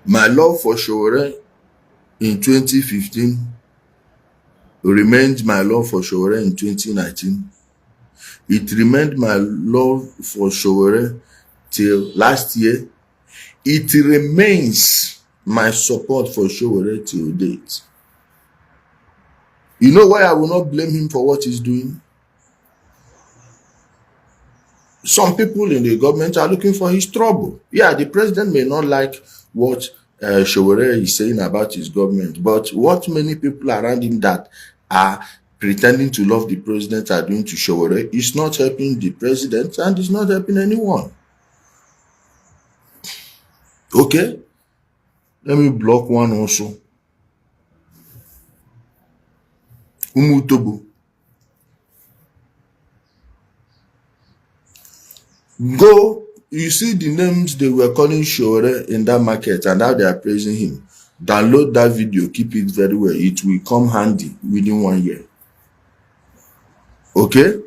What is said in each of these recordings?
My love for Sowore in 2015 remained my love for Sowore in 2019. It remained my love for Sowore till last year. It remains my support for Sowore till date. You know why I will not blame him for what he's doing? Some people in the government are looking for his trouble. Yeah, the president may not like what Sowore is saying about his government, but what many people around him that are pretending to love the president are doing to Sowore is not helping the president and is not helping anyone. Okay? Let me block one also. Umutobo. Go, you see the names they were calling Sowore in that market and how they are praising him. Download that video, keep it very well. It will come handy within 1 year. Okay?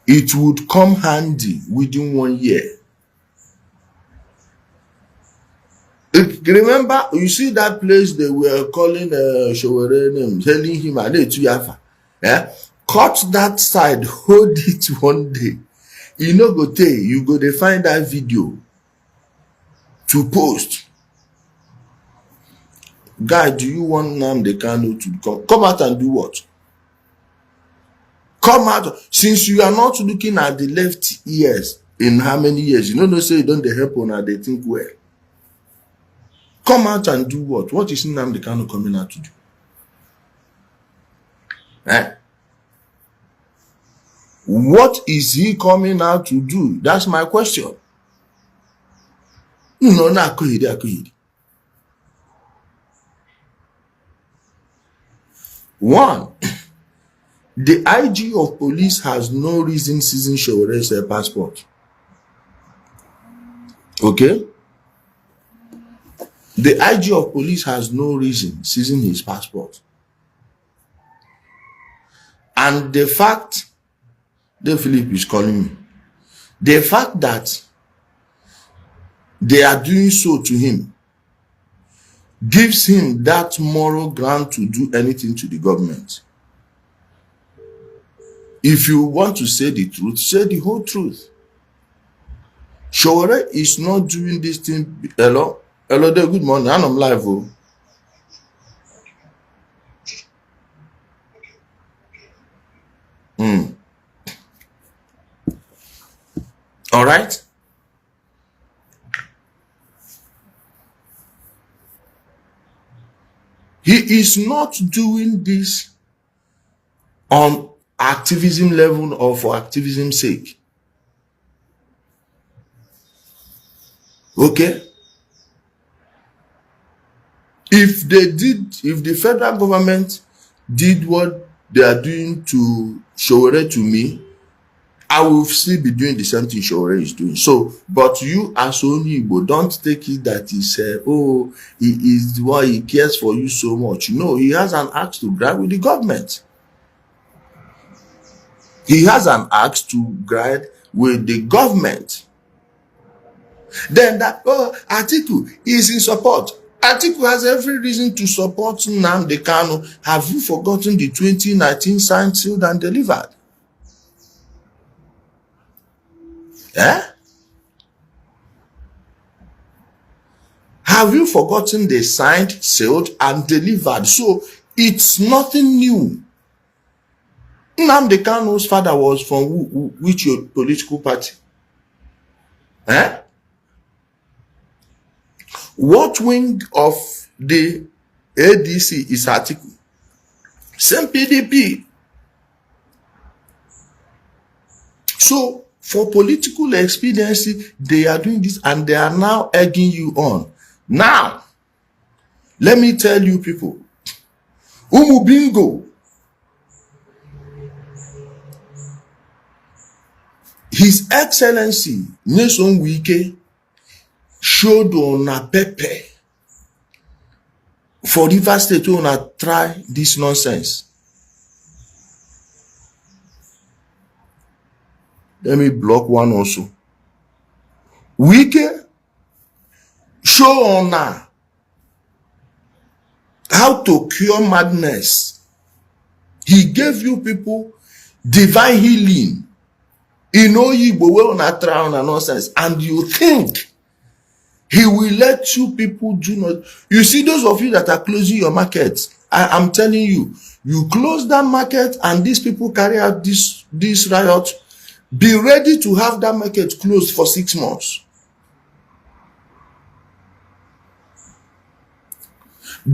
It would come handy within 1 year. Remember, you see that place they were calling Sowore names, telling him, cut that side, hold it one day. You know, go tell you go to find that video to post. Guy, do you want Nnamdi Kanu to come out and do what? Come out. Since you are not looking at the left ears in how many years, you don't say you don't help on they think well. Come out and do what? What is Nnamdi Kanu coming out to do? What is he coming out to do? That's my question. No, not one, the IG of police has no reason seizing Sowore's passport. Okay? The IG of police has no reason seizing his passport. And the fact, the Philip is calling me, the fact that they are doing so to him gives him that moral ground to do anything to the government. If you want to say the truth, say the whole truth. Sowore is not doing this thing. Hello there, good morning. I'm live. Oh. All right. He is not doing this on activism level or for activism's sake. Okay? If the federal government did what they are doing to Sowore to me, I will still be doing the same thing Sowore is doing. So, but you as only Igbo, don't take it that he said, oh, he is why he cares for you so much. No, he has an axe to grind with the government. He has an axe to grind with the government. Then that, Atiku is in support. Atiku has every reason to support Nnamdi Kanu. Have you forgotten the 2019 signed, sealed, and delivered? Have you forgotten they signed, sealed, and delivered? So it's nothing new. Nnamdi Kanu's father was from which political party? What wing of the ADC is Atiku? Same PDP. So for political expediency, they are doing this and they are now egging you on. Now, let me tell you people, Umubingo, His Excellency Nyesom Wike showed on a pepe for Rivers State to try this nonsense. Let me block one also. Wike show honor, how to cure madness. He gave you people divine healing. In Oyigbo wey una try on nonsense, and you think he will let you people do not. You see, those of you that are closing your market, I am telling you, you close that market and these people carry out this riot, be ready to have that market closed for 6 months.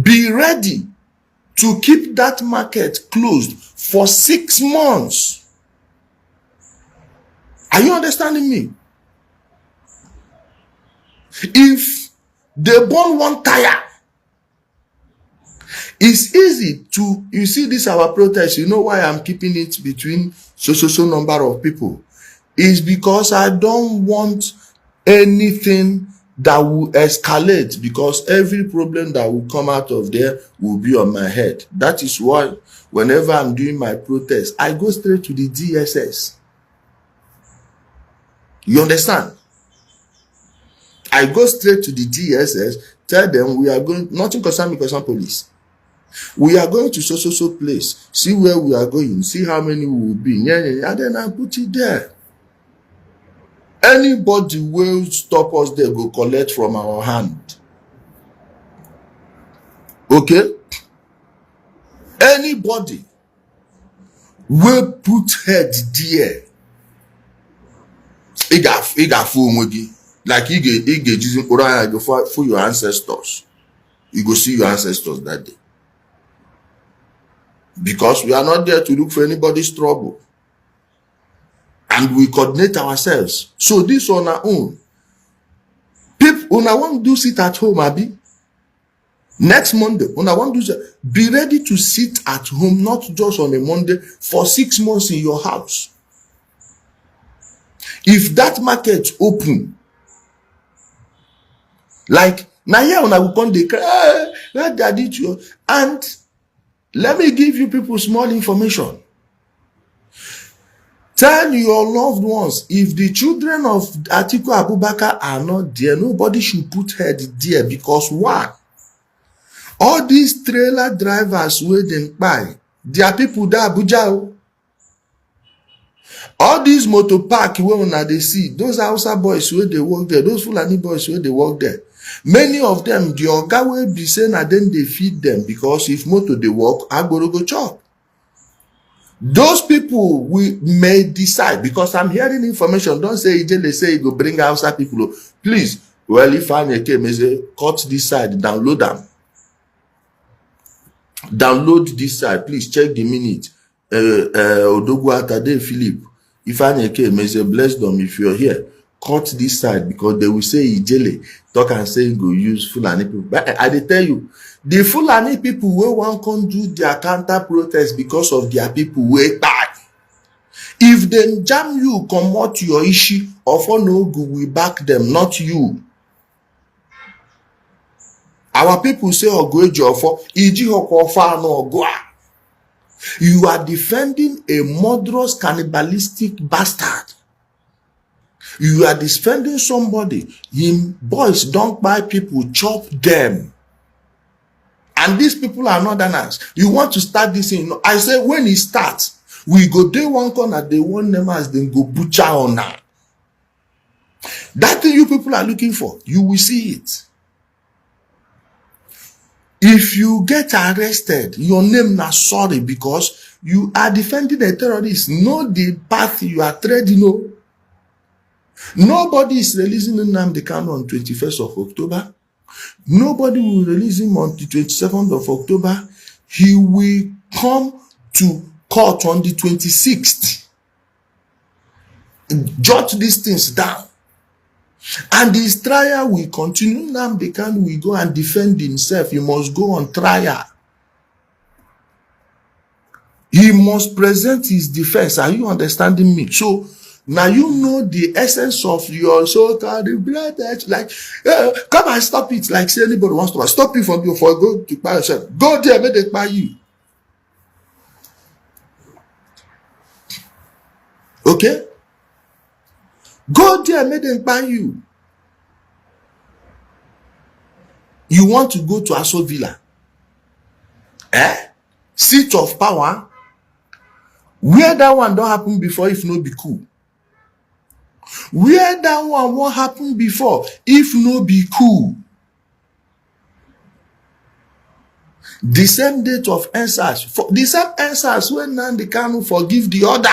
Be ready to keep that market closed for 6 months. Are you understanding me? If they burn one tire, it's easy to, you see this our protest, you know why I'm keeping it between so number of people? Is because I don't want anything that will escalate, because every problem that will come out of there will be on my head. That is why whenever I'm doing my protest, I go straight to the DSS. You understand? I go straight to the DSS, tell them we are going, nothing concern me, concern police. We are going to so place, see where we are going, see how many we will be, and then I put it there. Anybody will stop us there, go collect from our hand. Okay? Anybody will put head there. He got full mogi. Like he get using Quran for your ancestors. You go see your ancestors that day. Because we are not there to look for anybody's trouble. And we coordinate ourselves. So this on our own. People, when I want to do sit at home, Abi. Next Monday, when I want to do, be ready to sit at home, not just on a Monday, for 6 months in your house. If that market open, like now here when I will come, they cry, let daddy to you. And let me give you people small information. Tell your loved ones, if the children of Atiku Abubakar are not there, nobody should put head there, because one, all these trailer drivers waiting by, there are people that Abuja. All these motor park where they see, those Hausa boys where they work there, those Fulani boys where they work there, many of them, the oga will be saying that then they feed them, because if motor they work, I go chop. Those people we may decide, because I'm hearing information, don't say Ijele say you go bring Hausa people. Please, well, if I came, say, cut this side, download them. Download this side, please check the minute. Odogwu Atade Philip. If I came, say, bless them if you're here. Cut this side, because they will say Ijele talk and say go use Fulani people. But I tell you, the Fulani people will want to do their counter protest because of their people way back. If they jam you, come out your issue, or for no good, we back them, not you. Our people say Ogwejo for Iji Hokofa no Ogwa. You are defending a murderous, cannibalistic bastard. You are defending somebody. Him boys don't buy people, chop them. And these people are not nice. You want to start this in. I say when it starts, we go day one corner, they want them as then go butcher on now. That thing you people are looking for, you will see it. If you get arrested, your name not sorry, because you are defending a terrorist. Know the path you are treading. No. Nobody is releasing Nnamdi Kanu on 21st of October. Nobody will release him on the 22nd of October. He will come to court on the 26th. Jot these things down. And his trial will continue. Nnamdi Kanu will go and defend himself. He must go on trial. He must present his defense. Are you understanding me? So now you know the essence of your so-called blood. Like, come and stop it. Like, say anybody wants to stop you from before go to buy yourself. Go there, make it buy you. Okay? Go there, make them buy you. You want to go to Aso Villa? Seat of power? Where that one don't happen before if no be cool? Where that one won't happen before if no be cool? The same date of answers, for the same answers when Nnamdi Kanu forgive the other.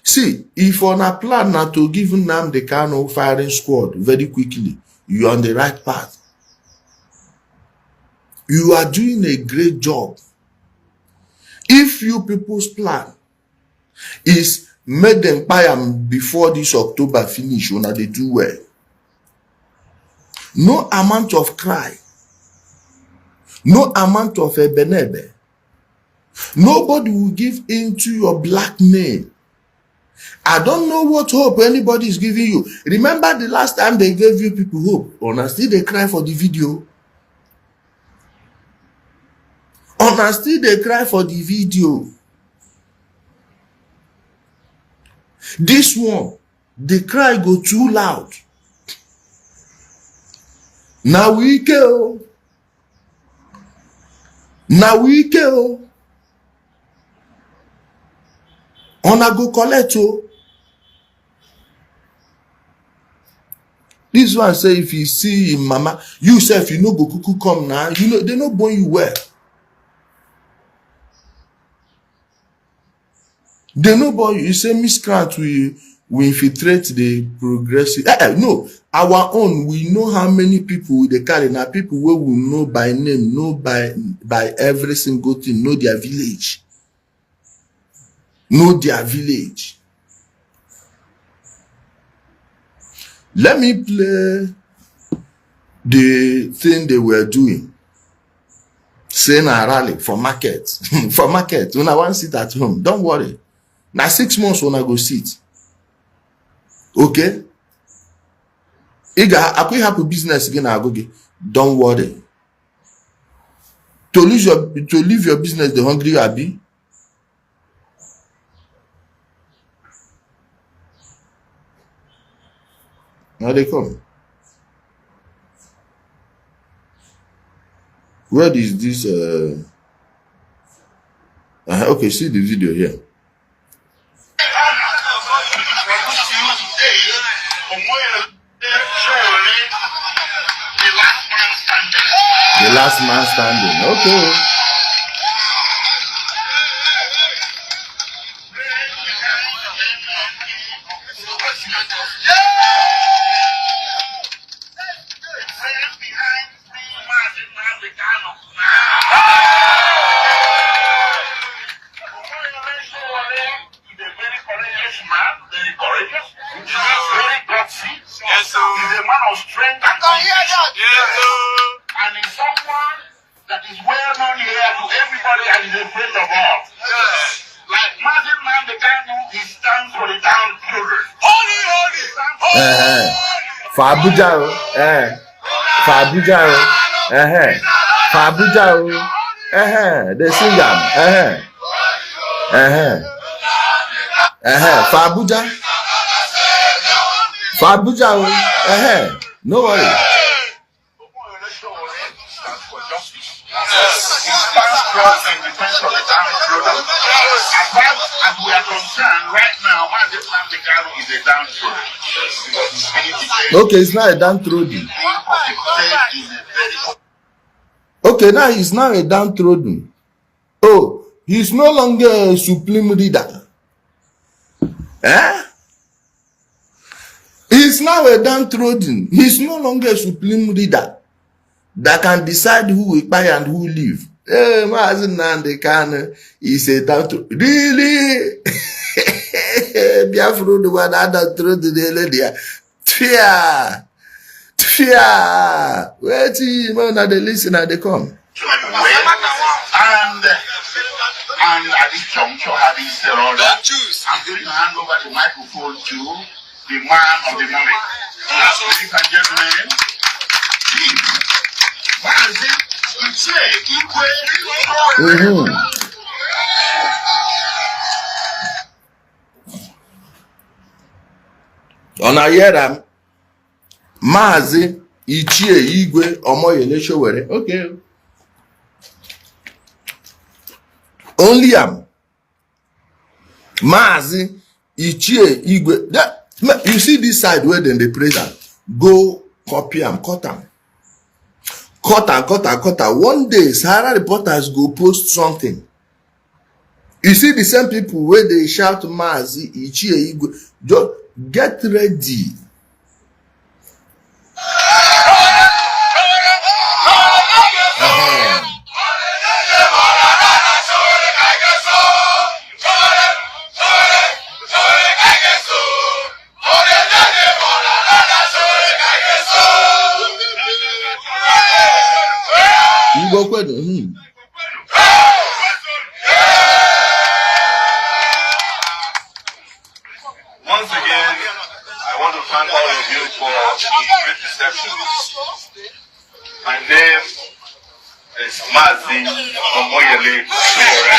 See, if on a plan now to give Nnamdi Kanu firing squad very quickly, you are on the right path. You are doing a great job. If you people's plan is make them buy them before this October finish, when they do well. No amount of cry, no amount of ebenebe, nobody will give into your blackmail. I don't know what hope anybody is giving you. Remember the last time they gave you people hope? Honestly, they cry for the video. Honestly, they cry for the video. This one, the cry go too loud. Now we kill. Now we kill. Ona go collect o. This one say if you see him mama, you say if you no go kuku come now, you know they no born you well. They no born you. You say miscreant we infiltrate the progressive. No, our own, we know how many people they carry. Now people where we know by name, know by every single thing, know their village. Know their village. Let me play the thing they were doing. Saying a rally for market. For market. When I want to sit at home, don't worry. Now 6 months when I go sit. Okay? I could have a business again. I go get. Don't worry. To leave your business, the hungry Abi. Now they come. Where is this? Okay, see the video here. The last man standing. Okay. For Abuja, for Abuja, for Abuja, they sing them, for Abuja, no worry. As we are concerned right now, Nnamdi Kanu is a downtrodden. Okay, it's not a downtrodden. Okay, now he's now a downtrodden. Oh, he's no longer a supreme leader. He's now a downtrodden. He's no longer a supreme leader that can decide who will buy and who will leave. Nnamdi Kanu is a downtrodden. Really? Biafra the one that through the lady. Fear. Wait till man they listen and they come. And at this juncture, having said all that, I'm going to hand over the microphone to the man of the moment. Ladies and gentlemen, On a hear them. Mazi Ichie Igwe Omoyele Sowore. Okay. Only am. Mazi Ichie Igwe. You see this side where then they praise am. Go copy am, cut am. Cut am. One day, Sahara reporters go post something. You see the same people where they shout Mazi Ichie Igwe. Just get ready. Once again, I want to thank all of you for the great reception. My name is Mazi Omoyele Sowore.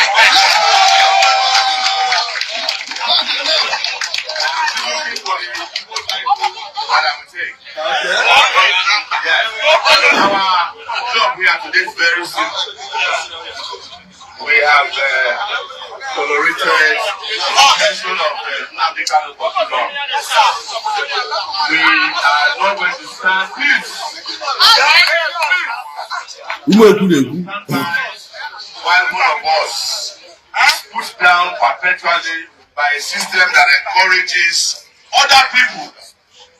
Our job here today is very simple. We have tolerated the detention of Nnamdi Kanu for too long. We are not going to stand peace. While one of us is put down perpetually by a system that encourages other people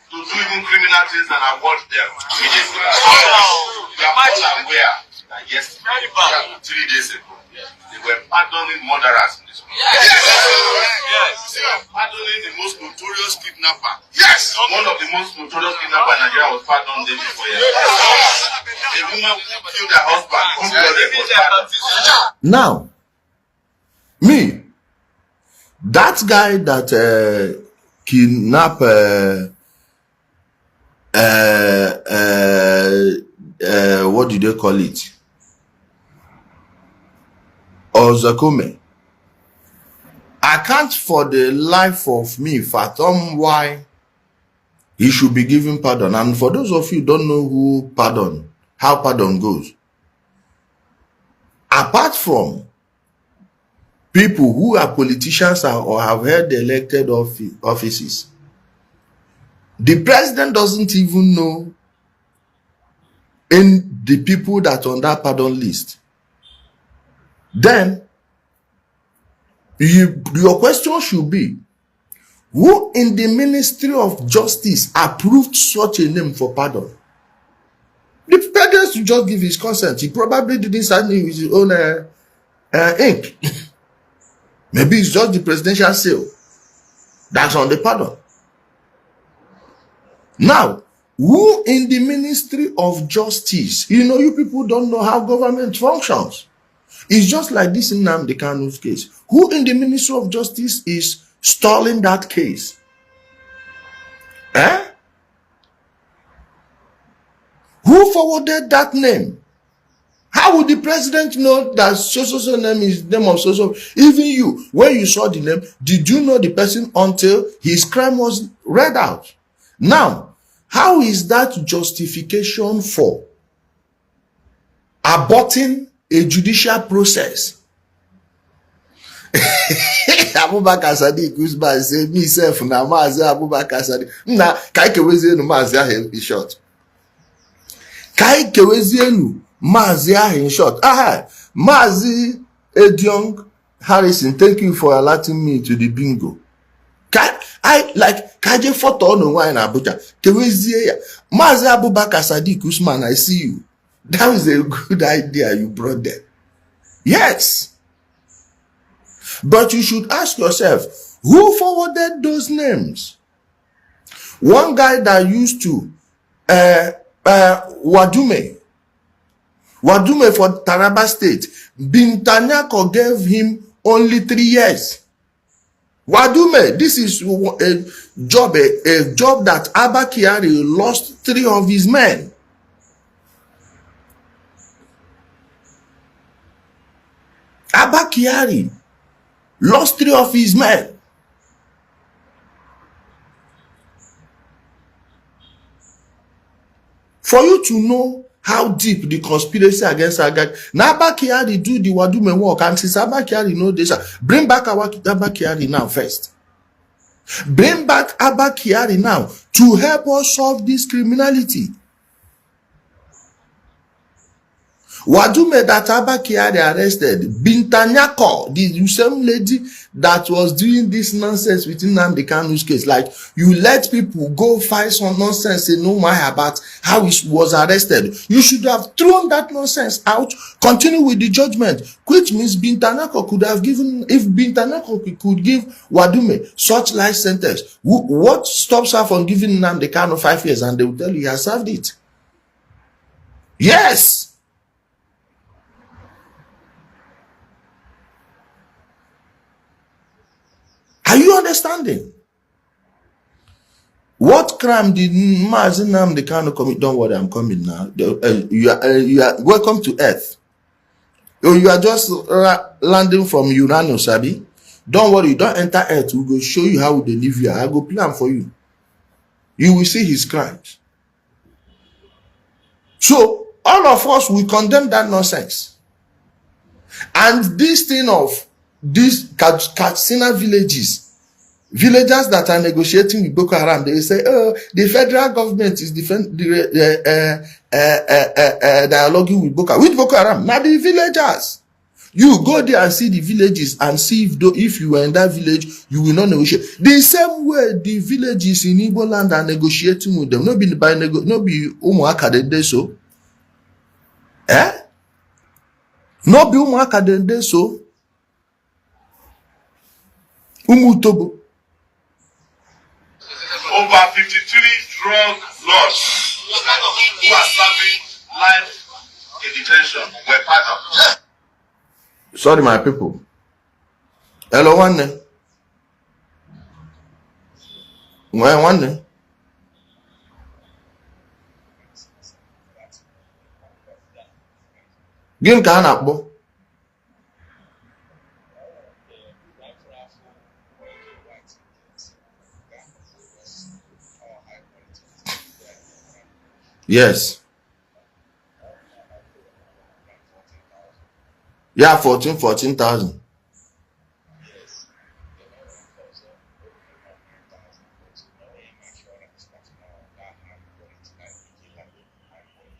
to do even criminal things and award them immediately. We are all aware that yesterday, 3 days ago, they were pardoning murderers in this country. Yes. They were pardoning the most notorious kidnapper. Yes. One of the most notorious kidnappers in Nigeria was pardoned day before yesterday. A woman killed her husband. Now, me, that guy that kidnapped what do they call it? Ozakome. I can't for the life of me fathom why he should be given pardon. And for those of you who don't know how pardon goes, apart from people who are politicians or have held elected offices, the president doesn't even know in the people that are on that pardon list. Then your question should be, who in the Ministry of Justice approved such a name for pardon? The president should just give his consent. He probably didn't sign it with his own ink. Maybe it's just the presidential seal that's on the pardon. Now, who in the Ministry of Justice? You people don't know how government functions. It's just like this in Nnamdi Kanu's case. Who in the Ministry of Justice is stalling that case? Who forwarded that name? How would the president know that so name is name of so? Even you, when you saw the name, did you know the person until his crime was read out? Now, how is that justification for aborting a judicial process? Abubakar Sadiq Usman say me self na Mazi Abubakar Sadiq. Na kai kewezienu Mazi ahụ in short. Kai kewezienu Mazi ahụ in short. Mazi Ediong Harrison, thank you for alerting me to the bingo. Kaje photo no wine Abuja. Kewezie ya Mazi Abubakar Sadiq Usman, I see you. That was a good idea you brought there. Yes. But you should ask yourself, who forwarded those names? One guy that used to Wadume for Taraba State, Bintanyako gave him only 3 years. Wadume, this is a job that Abba Kyari lost 3 of his men. Abba Kyari lost 3 of his men. For you to know how deep the conspiracy against our guy. Now Abba Kyari do the Wadume work, and since Abba Kyari know this, bring back our Abba Kyari now first. Bring back Abba Kyari now to help us solve this criminality. Wadume that Abba Kyari arrested, Bintanyako, the same lady that was doing this nonsense within Nnamdi Kanu's case. Like, you let people go find some nonsense and no matter about how he was arrested. You should have thrown that nonsense out, continue with the judgment, which means Bintanyako could have given, if Bintanyako could give Wadume such life sentence, what stops her from giving Nnamdi Kanu 5 years and they will tell you he has served it? Yes. Are you understanding? What crime did Nnamdi Kanu commit? Don't worry, I'm coming now. You are welcome to Earth. You are just landing from Uranus, Sabi. Don't worry, don't enter Earth. We will show you how they live here. I go plan for you. You will see his crimes. So all of us will condemn that nonsense. And this thing of these Katsina villagers that are negotiating with Boko Haram, they say, oh, the federal government is dialoguing with Boko Haram. With Boko Haram, now the villagers. You go there and see the villages and see if you were in that village, you will not negotiate. The same way the villages in Igbo land are negotiating with them. No be Umuaka de so. No be Umuaka de so. Umutobo. Over 53 drug lords who are serving life in detention were pardoned. Sorry, my people. Hello, one. Where one? Give can up. Yes. Yeah, 14,000.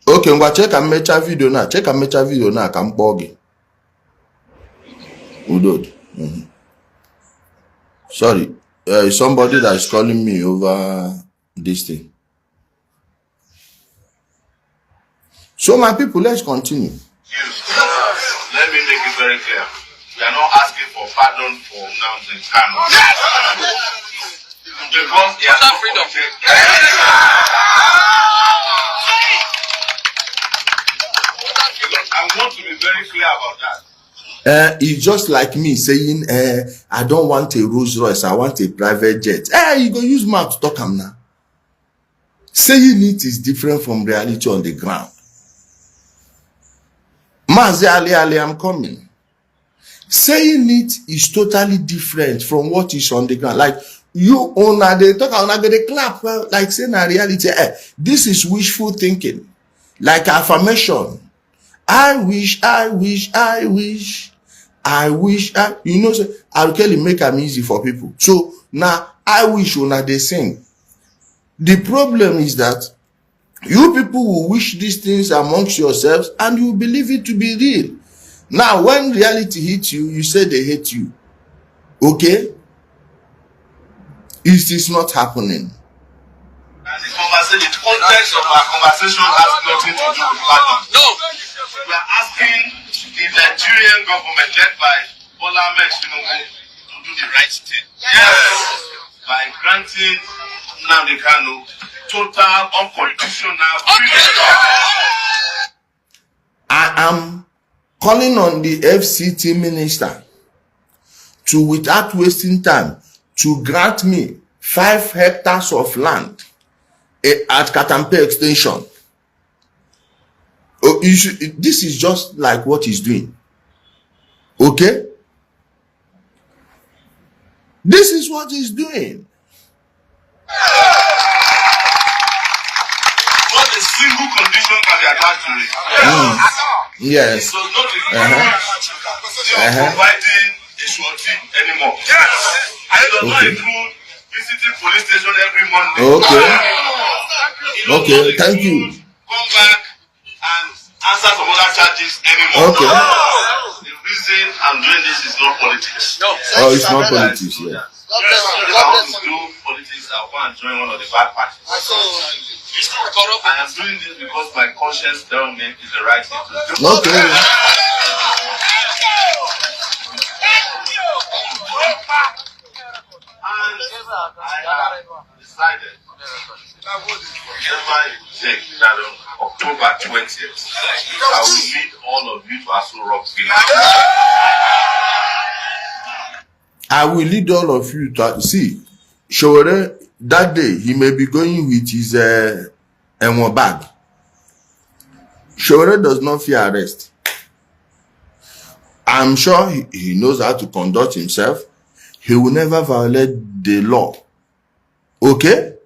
Okay, ngwa check and make a video now. Check and make a video now. Come boggy. Udod. Sorry. Somebody that is calling me over this thing. So my people, let's continue. Let me make it very clear. We are not asking for pardon for Nnamdi Kanu. Because he has freedom. I want to be very clear about that. It's just like me saying, I don't want a Rolls Royce, I want a private jet. You go use mouth to talk am now. Saying it is different from reality on the ground. Mazi Ali, I'm coming. Saying it is totally different from what is on the ground. Like you owner, they talk, they clap, like saying a reality. This is wishful thinking, like affirmation. I wish. You know, so I'll tell you, make them easy for people. So now I wish una they sing. The problem is that you people will wish these things amongst yourselves and you believe it to be real. Now, when reality hits you, you say they hate you. Okay? It is not happening. And the context of our conversation has nothing to do with pardon. No. We are asking the Nigerian government led by Bola Ahmed Tinubu to do the right thing. Yes. By granting Nnamdi Kanu total unconditional freedom. I am calling on the FCT minister to, without wasting time, to grant me 5 hectares of land at Katampe extension. This is just like what he's doing. Okay? This is what he's doing. What they single condition can be attached to it. Yes. It does not require providing a surety anymore. And it does not include visiting police station every Monday. Okay, thank you. Come back and answer some other charges anymore. Okay. The reason I'm doing this is not politics. Oh, it's not politics, yeah. If I want to do politics, I'll go and join one of the bad parties. I am doing this because my conscience tells me it's the right thing to do. Okay. And I have decided, whenever you take that on October 20th, I will lead all of you to Aso Rock Village. I will lead all of you to see Sowore. That day he may be going with his Enwo bag. Sowore does not fear arrest. I'm sure he knows how to conduct himself. He will never violate the law. Okay?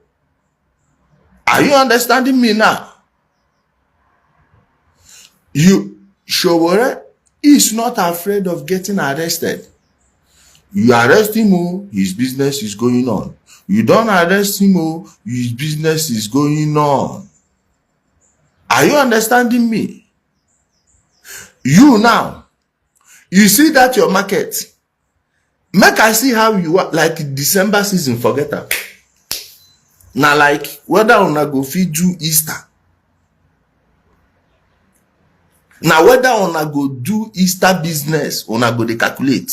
Are you understanding me now? Sowore is not afraid of getting arrested. You arrest him, his business is going on. You don't arrest him, his business is going on. Are you understanding me? You now, you see that your market. Make I see how you are, like December season, forget that. Now, like, whether una go feed you Easter. Now, whether una go do Easter business, una go dey calculate.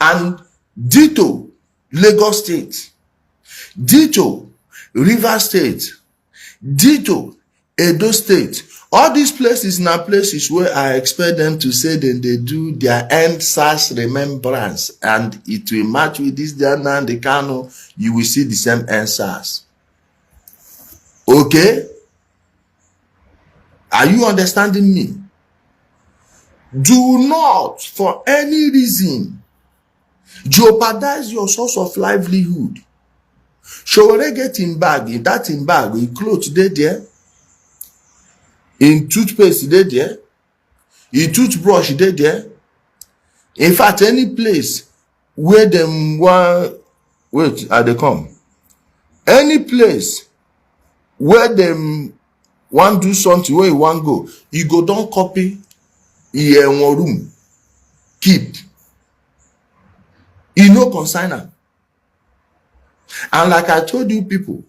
And ditto Lagos State, ditto Rivers State, ditto Edo State. All these places now places where I expect them to say then they do their end SARS remembrance, and it will match with this Nnamdi Kanu. You will see the same end SARS. Okay? Are you understanding me? Do not, for any reason, jeopardize your source of livelihood. Sowore get in bag, in that in bag, in clothes dey there, in toothpaste dey there, in toothbrush dey there. In fact, any place where them want, wait, I dey come. Any place where them want do something, where you want go, you go don copy in one room, keep. You no consign am. And like I told you people,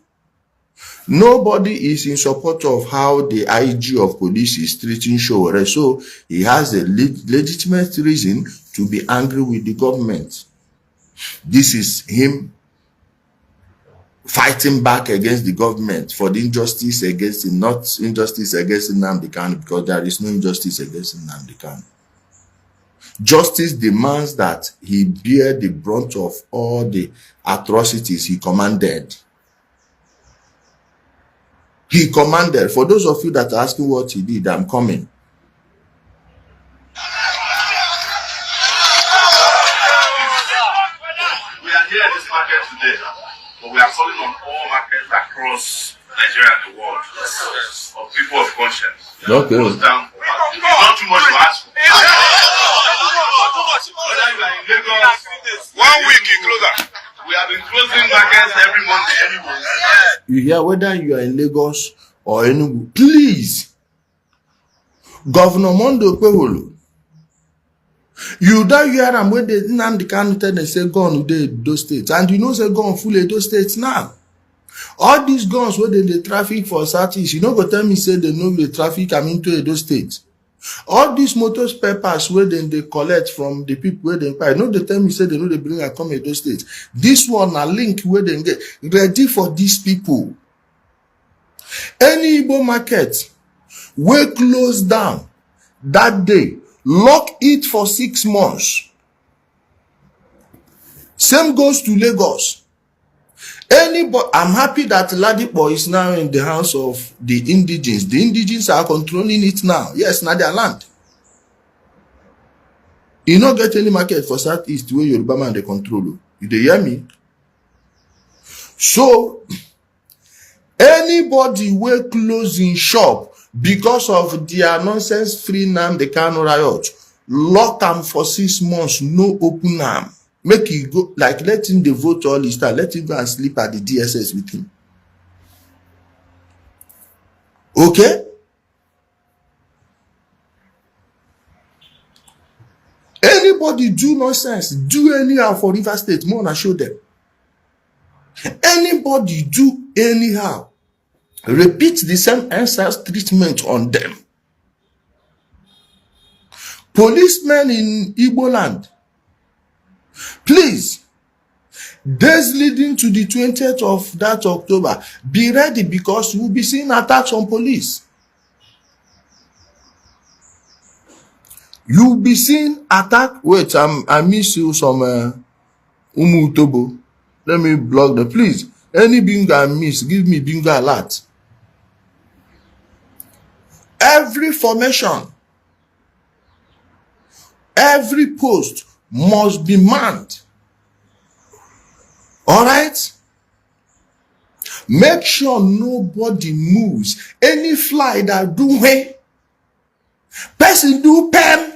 nobody is in support of how the IG of police is treating Sowore, so he has a legitimate reason to be angry with the government. This is him fighting back against the government for the injustice against him, not injustice against Nnamdi Kanu, because there is no injustice against Nnamdi Kanu. Justice demands that he bear the brunt of all the atrocities he commanded. He commanded. For those of you that are asking what he did, I'm coming. We are here in this market today, but we are calling on all markets across Nigeria and the world of people of conscience. Okay. Down. Not too much to ask for. Whether you are in Lagos, 1 week in closer. We have been closing markets every Monday anyway. You hear, whether you are in Lagos or Enugu, please, Governor Mondo Peholo, you don't hear them when they Nnamdi Kanu tell them say gun dey those states, and you know say gun full those states now. All these guns where they traffic for Southeast, you know go tell me say they know the traffic I'm into those states. All these motor spare parts where they collect from the people where they buy, no they tell me say they know they bring and come in those states. This one a link where they get ready for these people. Any Igbo market will close down that day, lock it for 6 months. Same goes to Lagos. Anybody, I'm happy that Ladipo is now in the hands of the indigenes. The indigenes are controlling it now. Yes, now their land. You don't get any market for Southeast where Yoruba man they control. You dey hear me? So, any Anybody will close in shop because of their nonsense free Nnamdi Kanu riot, lock am for 6 months, no open am. Make e go, like let him dey vote all his time, let him go and sleep at the DSS with him. Okay? Anybody do nonsense, do anyhow for River State, more na show them. Anybody do anyhow, repeat the same answers treatment on them. Policemen in Igbo land, please, days leading to the 20th of that October, be ready because we'll be seeing attacks on police. You'll be seeing attack. Wait, I miss you some Umutobo. Let me block the, please. Any bingo I miss, give me bingo alert. Every formation, every post must be manned. All right? Make sure nobody moves. Any fly that do way, person do pen.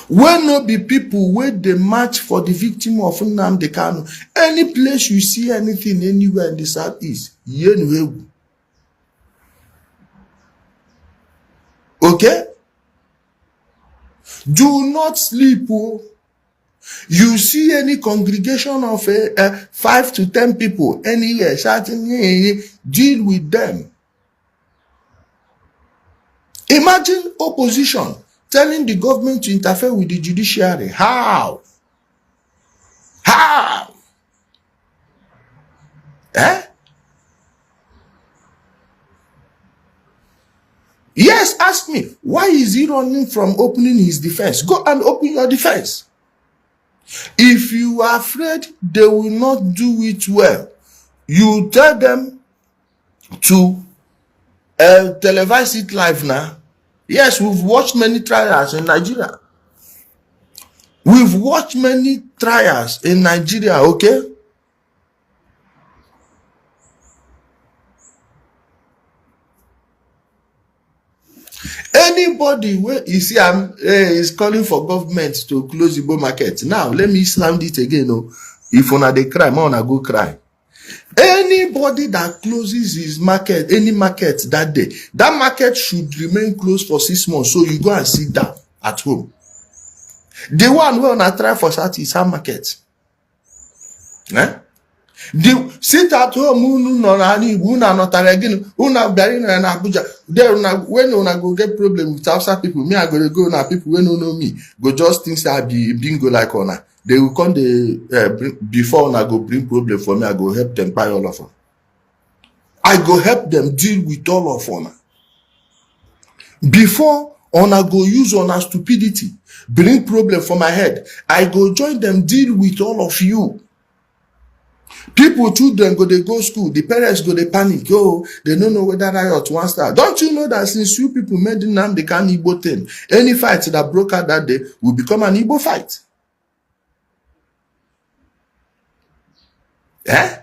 When no be people where they match for the victim of Nnamdi Kanu. Any place you see anything anywhere in the southeast, okay? Do not sleep. Oh. You see any congregation of 5 to 10 people anywhere shouting, deal with them. Imagine opposition telling the government to interfere with the judiciary. How? How? Eh? Yes, ask me. Why is he running from opening his defense? Go and open your defense. If you are afraid they will not do it well, you tell them to televise it live now. Yes, we've watched many trials in Nigeria. We've watched many trials in Nigeria, okay? Anybody where you see is calling for government to close Igbo market. Now let me sound it again. Oh. If una dey cry, ma una go cry. Anybody that closes his market, any market that day, that market should remain closed for 6 months. So you go and sit down at home. The one where una try for South is our market. Eh? The sit at home, una not again, una bury in Abuja. There, when una go get problem with outside people, me I go now. People when don't know me go just think I be bingo like ona. They will come before una go bring problem for me. I go help them buy all of them. I go help them deal with all of una. Before una go use una stupidity bring problem for my head, I go join them deal with all of you. People, children go they go school, the parents go they panic. Oh, they don't know whether riot wants start. Don't you know that since you people made the Nnamdi Kanu Igbo thing, any fight that broke out that day will become an Igbo fight? Eh?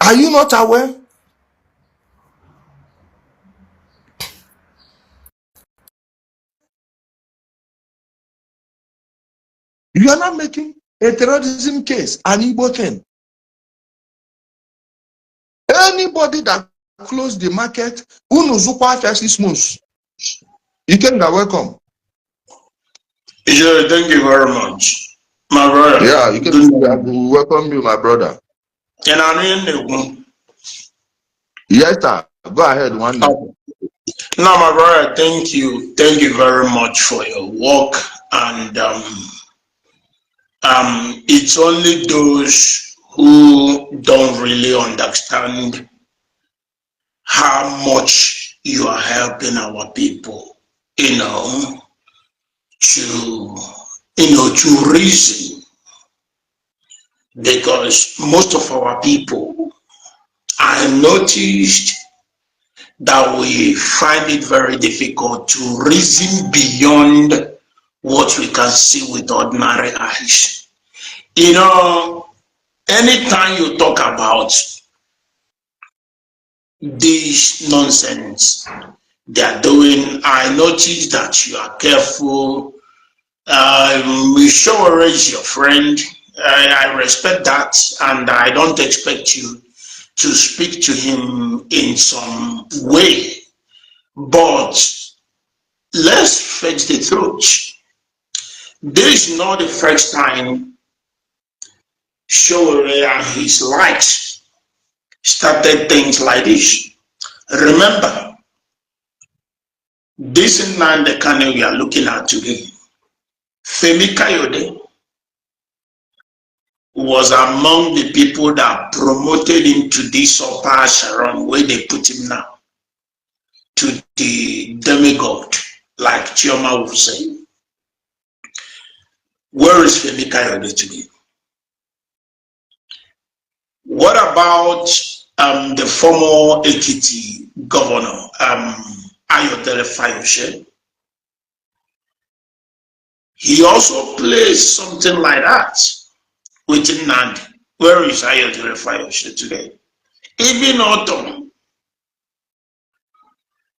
Are you not aware? You are not making a terrorism case an Igbo thing. Anybody that closed the market, unuzukwa 6 months. You can be welcome. Yeah, thank you very much, my brother. Yeah, you can welcome you, my brother. And I Yes, sir. Go ahead, one day. Now, my brother, thank you very much for your work. And it's only those who don't really understand how much you are helping our people, to reason, because most of our people, I noticed that we find it very difficult to reason beyond what we can see with ordinary eyes. You know, anytime you talk about this nonsense they are doing, I notice that you are careful. Sowore is your friend. I respect that, and I don't expect you to speak to him in some way. But let's face the truth. This is not the first time Sowore and his likes started things like this. Remember, this Nnamdi Kanu we are looking at today, Femi Kayode was among the people that promoted him to this upper Sharon where they put him now, to the demigod, like Chioma would say. Where is Femi Kayode today? What about the former Ekiti governor, Udele Fayose? He also plays something like that with Nnamdi. Where is Udele Fayose today? Even Autumn.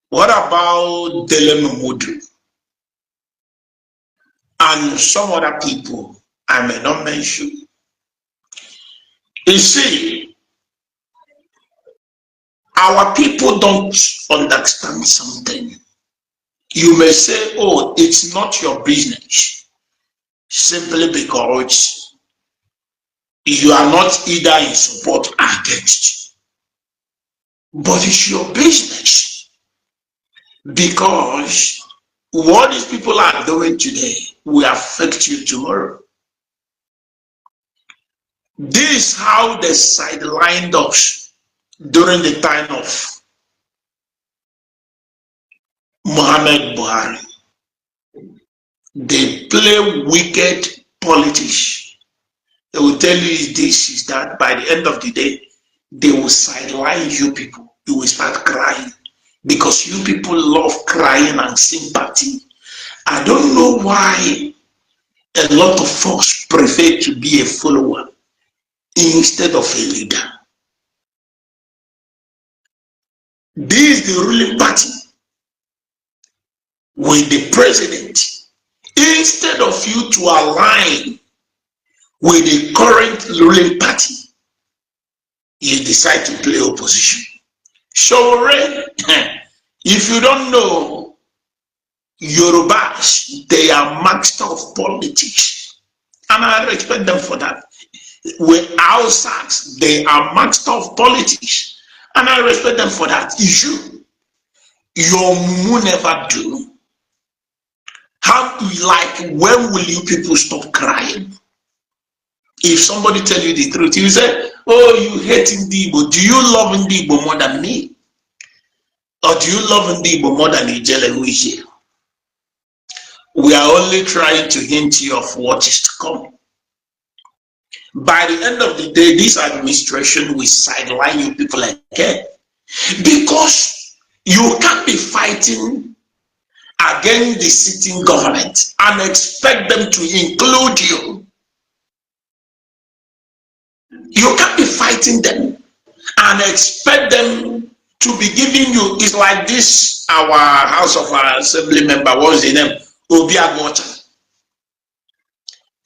What about Dele Momodu and some other people I may not mention? You see, our people don't understand something. You may say, oh, it's not your business, simply because you are not either in support or against. But it's your business, because what these people are doing today will affect you tomorrow. This is how they sidelined us during the time of Muhammad Buhari. They play wicked politics. They will tell you this, is that. By the end of the day, they will sideline you people. You will start crying, because you people love crying and sympathy. I don't know why a lot of folks prefer to be a follower instead of a leader. This is the ruling party with the president. Instead of you to align with the current ruling party, you decide to play opposition. Sowore, if you don't know, Yorubas, they are master of politics, and I respect them for that. With Hausas, they are master of politics, and I respect them for that. Your mumu never do. How, like, when will you people stop crying? If somebody tell you the truth, you say, oh, you hate Igbo. Do you love Igbo more than me? Or do you love Igbo more than Ijele who is here? We are only trying to hint you of what is to come. By the end of the day, this administration will sideline you people again. Because you can't be fighting against the sitting government and expect them to include you. You can't be fighting them and expect them to be giving you. It's like this, our House of Assembly member, what's the name? Obiagota.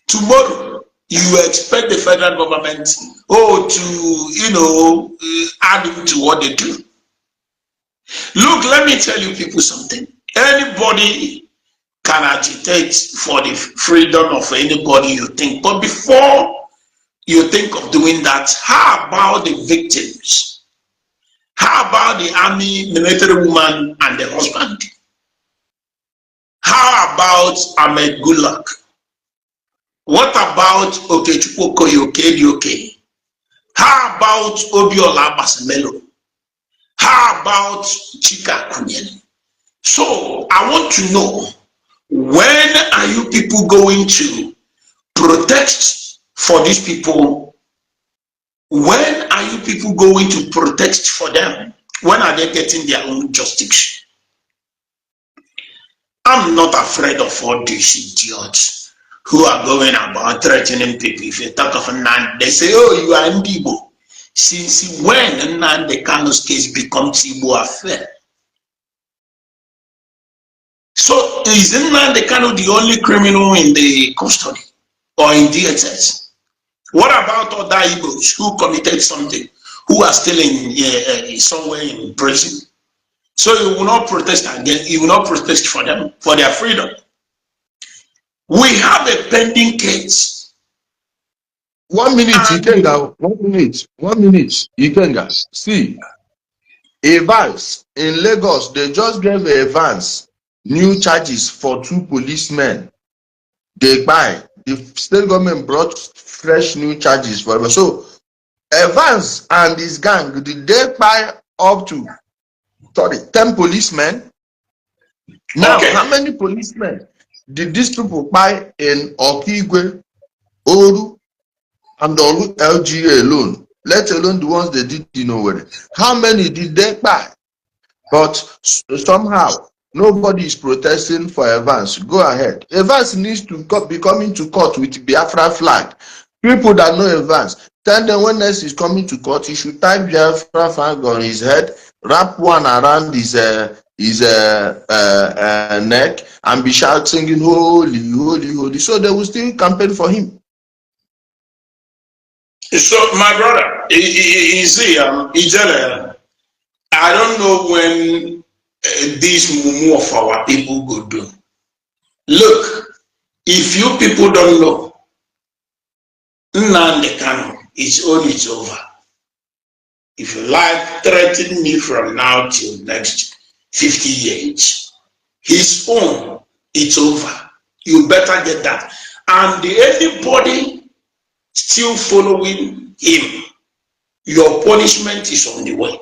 Tomorrow, you expect the federal government, to, add into what they do. Look, let me tell you people something. Anybody can agitate for the freedom of anybody you think. But before you think of doing that, how about the victims? How about the army, military woman and the husband? How about Ahmed Gulak? What about Okechukwu Koyoke? How about Obiola Basemelo? How about Chika Kunyele? So I want to know, when are you people going to protest for these people? When are you people going to protest for them? When are they getting their own justice? I'm not afraid of all these idiots who are going about threatening people. If you talk of Nnamdi, they say, oh, you are Igbo. Since when Nnamdi Kanu's case becomes Igbo affair? So is Nnamdi Kanu the only criminal in the custody or in DSS? What about other Igbos who committed something, who are still in somewhere in prison? So you will not protest again. You will not protest for them, for their freedom. We have a pending case. 1 minute, Ikenga. 1 minute. 1 minute, Ikenga. See, Evans in Lagos, they just gave Evans new charges for 2 policemen. They buy. The state government brought fresh new charges for him. So Evans and his gang, did they buy up to 10 policemen? Now, Okay. how many policemen did these people buy in Okigwe, Oru, and Olu LGA alone? Let alone the ones they did in Sowore. How many did they buy? But somehow, nobody is protesting for Evans. Go ahead. Evans needs to be coming to court with Biafra flag. People that know Evans, tell them when next is coming to court, he should tie Biafra flag on his head, wrap one around his neck, and be shouting, holy, holy, holy. So they will still campaign for him. So my brother, you see, Ijele, I don't know when this mumu of our people go do. Look, if you people don't know, Nnamdi Kanu, it's all it's over. If you like, threaten me from now till next 50 years. His own, it's over. You better get that. And anybody still following him, your punishment is on the way.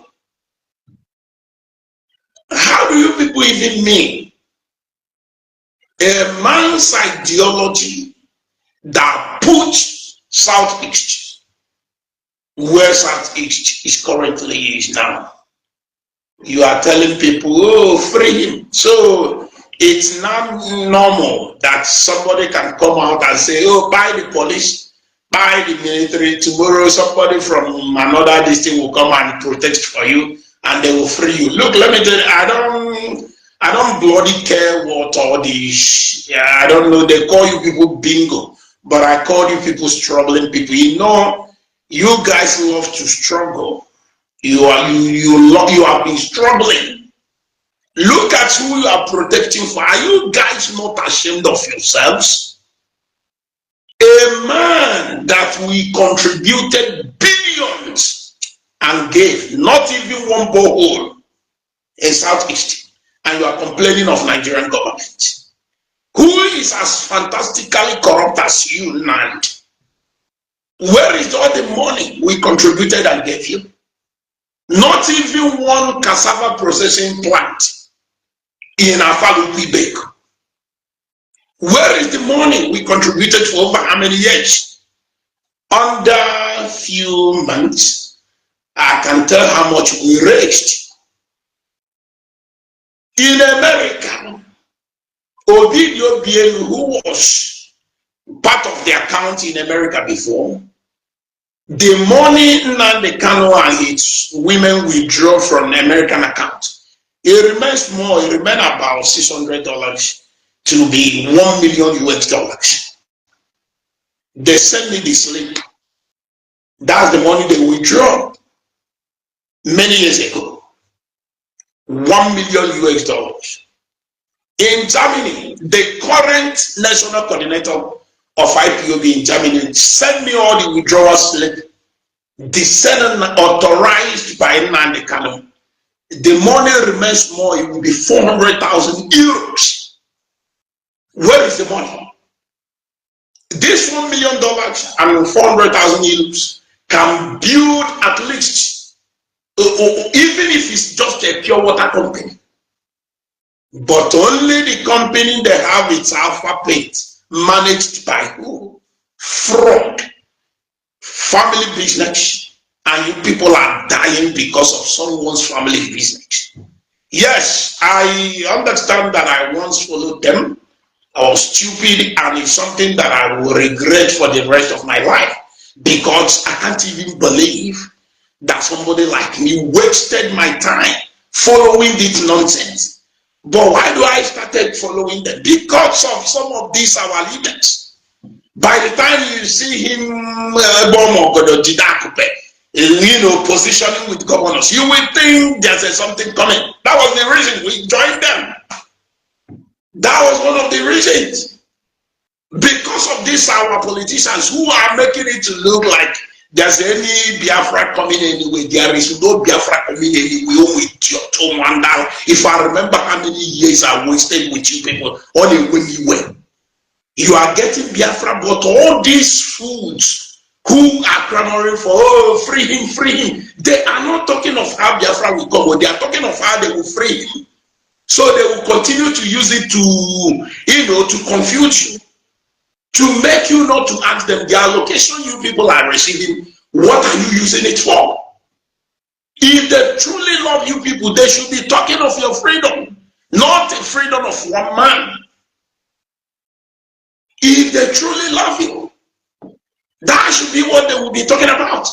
How do you people even mean a man's ideology that puts Southeast where Southeast is currently is now? You are telling people, oh, free him. So it's not normal that somebody can come out and say, oh, buy the police, buy the military. Tomorrow somebody from another district will come and protest for you and they will free you. Look, let me tell you, I don't bloody care what all these, I don't know, they call you people bingo, but I call you people struggling people. You know, you guys love to struggle. You have been struggling. Look at who you are protecting for. Are you guys not ashamed of yourselves? A man that we contributed billions and gave not even one borehole in Southeast, and you are complaining of Nigerian government. Who is as fantastically corrupt as you, Nnamdi? Where is all the money we contributed and gave you? Not even one cassava processing plant in Afalupi. Where is the money we contributed for over how many years? Under a few months, I can tell how much we raised. In America, Ovidio Bien, who was part of the account in America before, the money Nnamdi Kanu and his women withdraw from the American account, it remains more, it remains about $600 to be $1 million US. They send me the slip. That's the money they withdraw many years ago. $1 million US. In Germany, the current national coordinator of IPOB in Germany send me all the withdrawal slip. The Senate authorized by Nnamdi Kanu. The money remains more, it will be 400,000 euros. Where is the money? This $1 million and 400,000 euros can build at least, even if it's just a pure water company, but only the company they have its Alpha Paint, managed by who? Fraud, family business, and you people are dying because of someone's family business. Yes, I understand that I once followed them, or stupid, and it's something that I will regret for the rest of my life, because I can't even believe that somebody like me wasted my time following this nonsense. But why do I started following them? Because of some of these our leaders. By the time you see him, positioning with governors, you will think there's something coming. That was the reason we joined them. That was one of the reasons. Because of this, our politicians who are making it to look like there's any Biafra coming anyway. There is no Biafra coming anyway with your Tomandal. If I remember how many years I wasted with you people on a windy way. You are getting Biafra, but all these foods who are clamoring for, oh, free him, they are not talking of how Biafra will come, they are talking of how they will free him. So they will continue to use it to, to confuse you, to make you not to ask them the allocation you people are receiving, what are you using it for? If they truly love you people, they should be talking of your freedom, not the freedom of one man. If they truly love you, that should be what they will be talking about.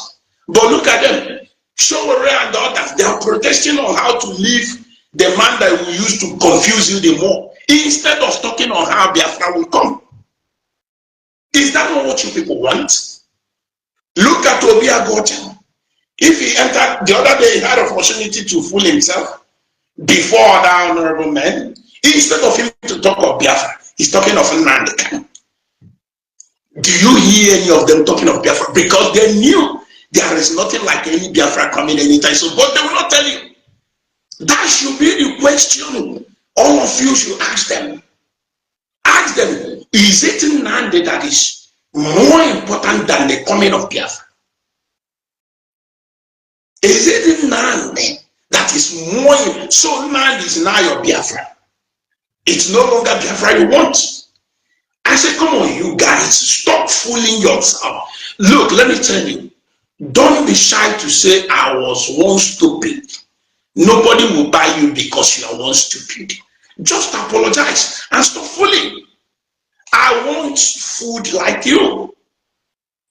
But look at them, Sowore and the others, they are protesting on how to leave the man that will use to confuse you the more, instead of talking on how Biafra will come. Is that not what you people want? Look at Obi Agbocha. If he entered the other day, he had an opportunity to fool himself before other honorable men. Instead of him to talk of Biafra, he's talking of Nnamdi Kanu. Do you hear any of them talking of Biafra? Because they knew there is nothing like any Biafra coming anytime soon, but they will not tell you. That should be the question all of you should ask them. Ask them, is it Nnamdi that is more important than the coming of Biafra? Is it Nnamdi that is more? So Nnamdi is now your Biafra. It's no longer Biafra you want. I said, come on, you guys, stop fooling yourself. Look, let me tell you, don't be shy to say I was once stupid. Nobody will buy you because you are once stupid. Just apologize and stop fooling. I want food like you.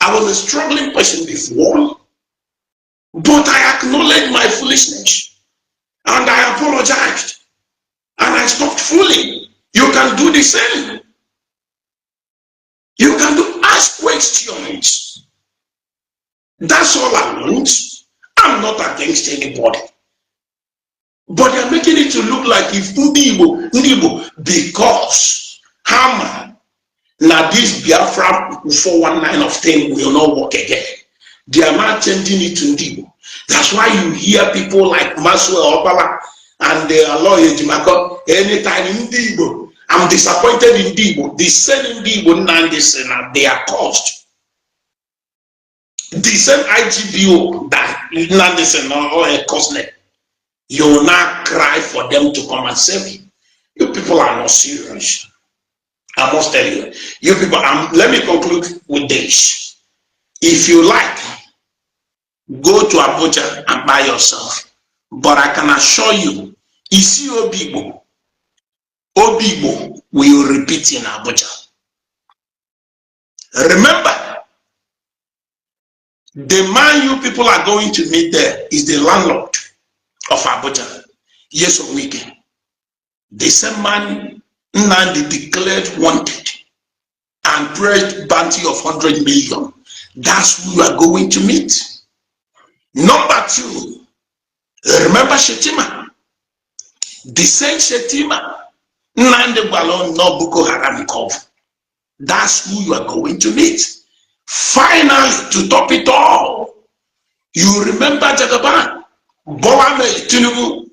I was a struggling person before, but I acknowledged my foolishness and I apologized and I stopped fooling. You can do the same. You can ask questions. That's all I want. I'm not against anybody. But they're making it to look like if Ndibo, because Hammer, now this Biafra 419 of them will not work again. They are not changing it to Ndibo. That's why you hear people like Maswell Opala and the lawyer Jimako, anytime Ndibo. I'm disappointed in Ndibo. The same Ndibo Nandisena, they are caused. The same IGBO that Nandisena or a cosnet. You will not cry for them to come and save you. You people are not serious. I must tell you. You people, let me conclude with this. If you like, go to Abuja and buy yourself. But I can assure you, Isi Obibo will repeat in Abuja. Remember, the man you people are going to meet there is the landlord of Abuja. Yes, or weekend. The same man Nnamdi declared wanted and prayed bounty of 100 million. That's who you are going to meet. Number two, remember Shetima. The same Shetima, Nnamdi Balon no Boko Haram cove. That's who you are going to meet. Finally, to top it all, you remember Jagaban, Bola Tinubu,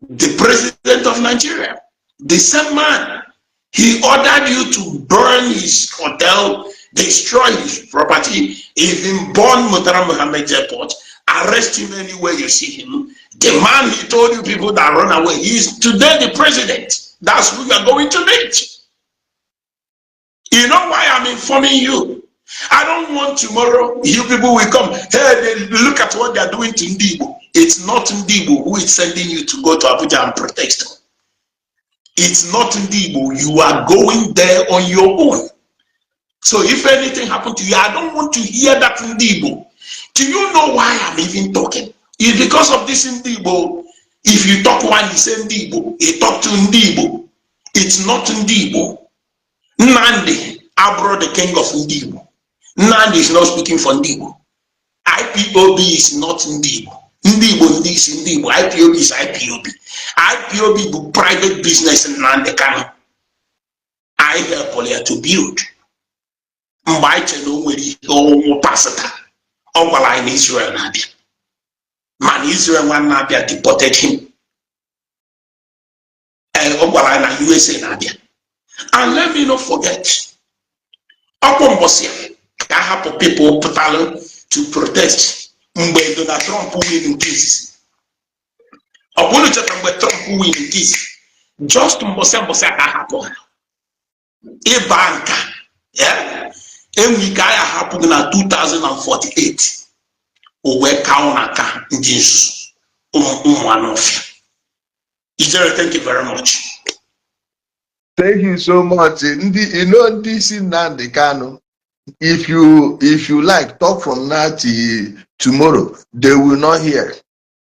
the president of Nigeria, the same man. He ordered you to burn his hotel, destroy his property, even burn Murtala Mohammed Airport, arrest him anywhere you see him. The man he told you people that run away, he is today the president. That's who you are going to meet. You know why I'm informing you? I don't want tomorrow you people will come, hey, look at what they are doing to Ndibo. It's not Ndibo who is sending you to go to Abuja and protest. It's not Ndibo. You are going there on your own. So if anything happened to you, I don't want to hear that Ndibo. Do you know why I'm even talking? It's because of this Ndibo. If you talk one, you say Ndibo. You talk to Ndibo. It's not Ndibo. Nnamdi, Abro, the king of Ndibo. Nnamdi is not speaking for Ndibo. IPOB is not Ndibo. Ndibo is Ndibo. IPOB is IPOB. IPOB is private business in Nnamdi Kanu. I help Polia to build. Mbaite no nwere o pastor. Ọ gwara in Israel na-abịa. Man Israel nwanne na-abịa deported him. Ọ gwara na USA na-abịa. And let me not forget. Ọkpọ mbọsị ka hapụ people pụtara to protest mgbe Donald Trump win nke izizi. Ọ bụrụ cheta mgbe Trump win nke izizi. Just mbọsị ka hapụ ha. Ịba nka. Yeah. Enwe ka ya hapụ na 2048. Owe ka na ka ndị nzuzu ụmụ anọfịa. Ijele, thank you very much. Thank you so much. This is Nnamdi Kanu. If you like, talk from now till tomorrow. They will not hear.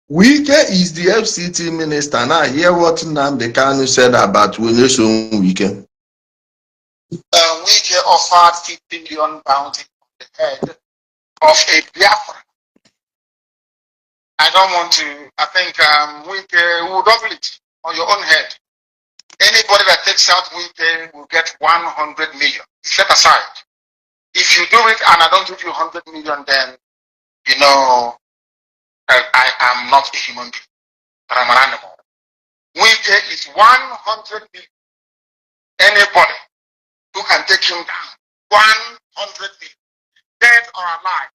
Wike is the FCT minister. Now hear what Nnamdi Kanu said about Wilson Wike. Wike offered 50 billion bounty on the head of a Biafra. I don't want to. I think Wike will double it on your own head. Anybody that takes out Wike will get 100 million set aside. If you do it and I don't give you 100 million, then you know I am not a human being, but I'm an animal. Wike is 100 million. Anybody who can take him down, 100 million, dead or alive,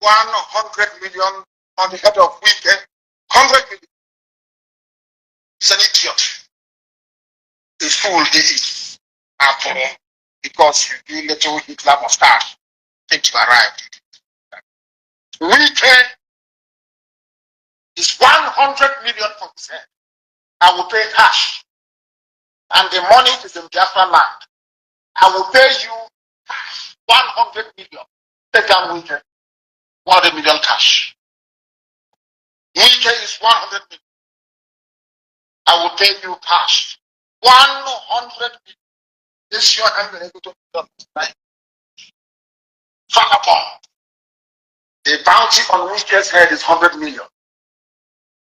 100 million on the head of Wike, 100 million. He's an idiot. The fool he is, after all, because you do little Hitler mustache, think you arrived. Wike is 100 million for his head. I will pay cash. And the money is in Biafra land. I will pay you cash, 100 million. Take down Wike, 100 million cash. Wike is 100 million. I will pay you cash, 100 million. This year I'm going to do it. Vagabond. The bounty on Wike's head is 100 million.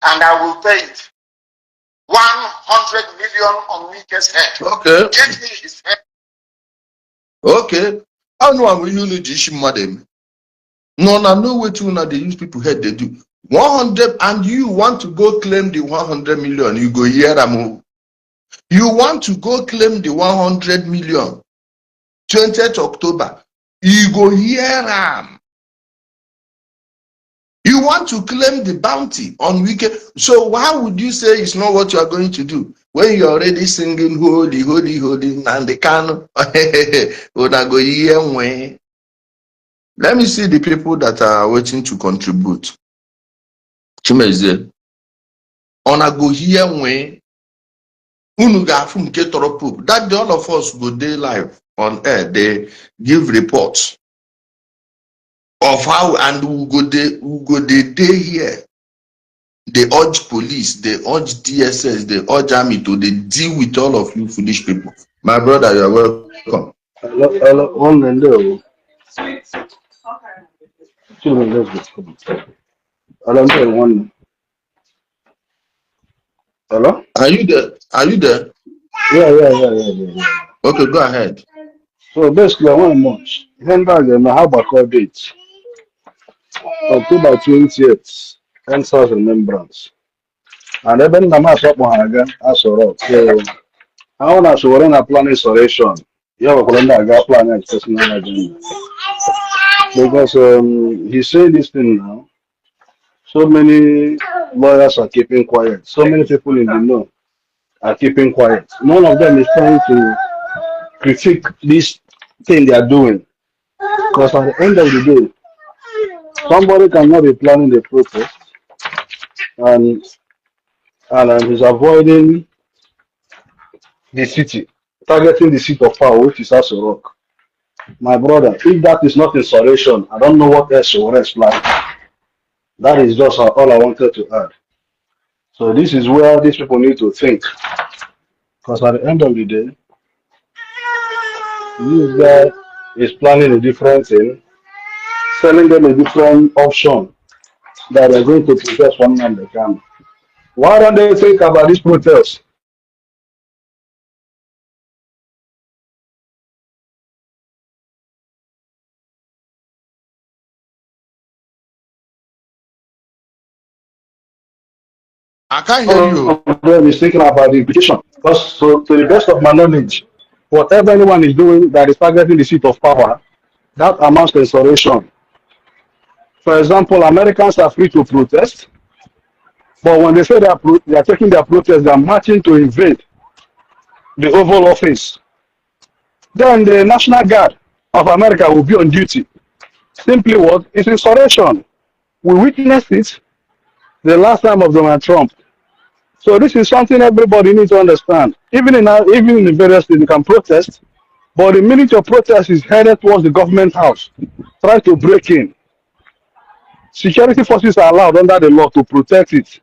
And I will pay it. 100 million on Wike's head. Okay. Get me his head. Okay. I know I'm really just madam. No way to they use people head they do. 100 and you want to go claim the 100 million, you go here and you want to go claim the 100 million 20th October, you go here you want to claim the bounty on weekend. So why would you say it's not what you are going to do when you're already singing holy, holy, holy Nnamdi Kanu? Let me see the people that are waiting to contribute. Chimeze. Ona go here when that all of us go day live on air. They give reports of how and we go day here. They urge police, they urge DSS, they urge army to they deal with all of you foolish people. My brother, you are welcome. Hello, on and low. Hello, one. Hello? Are you there? Are you there? Yeah. Okay, go ahead. So basically, I want to much. Handbag and how about call date? October 20th, 10,000 remembrance. And even the mass up on as well. So I want to Sowore na plan installation. You have a calendar plan and personal agenda. Because he's saying this thing now. So many lawyers are keeping quiet. So many people in the know are keeping quiet. None of them is trying to critique this thing they are doing. Because at the end of the day, somebody cannot be planning the protest and he's avoiding the city, targeting the seat of power, which is Aso Rock. My brother, if that is not insurrection, I don't know what else Sowore is planning. That is just all I wanted to add. So this is where these people need to think. Because at the end of the day, this guy is planning a different thing, selling them a different option that they're going to protest one man they can. Why don't they think about this protest? I can't hear All you. of them is thinking about the implication. Because so, to the best of my knowledge, whatever anyone is doing that is targeting the seat of power, that amounts to insurrection. For example, Americans are free to protest, but when they say they are taking their protest, they are marching to invade the Oval Office. Then the National Guard of America will be on duty. Simply what? It's insurrection. We witnessed it the last time of Donald Trump. So this is something everybody needs to understand. Even in various states, you can protest, but the minute your protest is headed towards the government house, try to break in. Security forces are allowed under the law to protect it,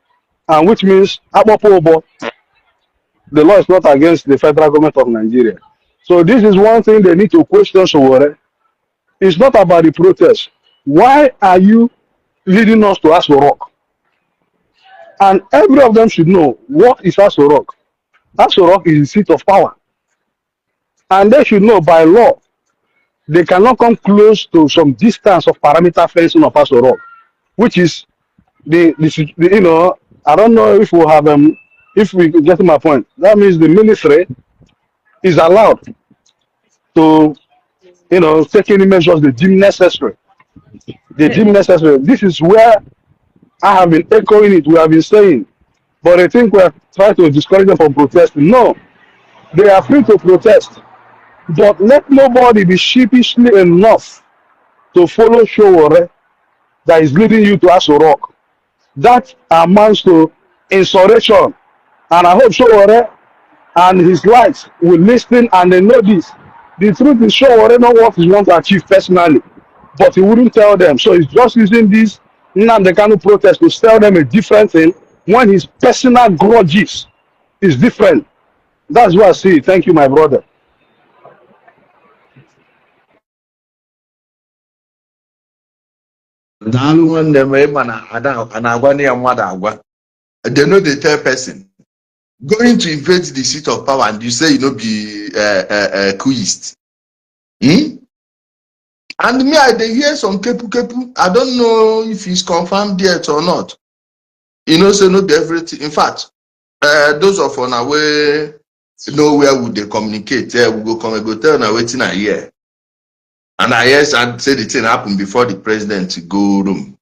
and which means the law is not against the federal government of Nigeria. So this is one thing they need to question Sowore. It's not about the protest. Why are you leading us to Aso Rock? And every of them should know what is Aso Rock. Aso Rock is the seat of power. And they should know by law, they cannot come close to some distance of parameter fencing of Aso Rock, which is I don't know if we have if we get my point. That means the military is allowed to take any measures they deem necessary. They deem necessary. This is where I have been echoing it. We have been saying, but I think we are trying to discourage them from protesting. No, they are free to protest, but let nobody be sheepishly enough to follow Sowore that is leading you to Aso Rock. That amounts to insurrection. And I hope Sowore and his likes will listen and they know this. The truth is Sowore know what he wants to achieve personally, but he wouldn't tell them. So he's just using this Nnamdi Kanu protest to tell them a different thing when his personal grudges is different. That's what I see. Thank you, my brother. Daalụ nwanne m ịma na ada a na-agwa ndị ya mmadụ agwa. They know the third person going to invade the seat of power and you say you know be queist. And me, I dey hear some kepu. I don't know if it's confirmed yet or not. Say no be everything. In fact, those of on our way know where would they communicate. We go come and go tell na waiting a year. And I yes, and say the thing happened before the president go room.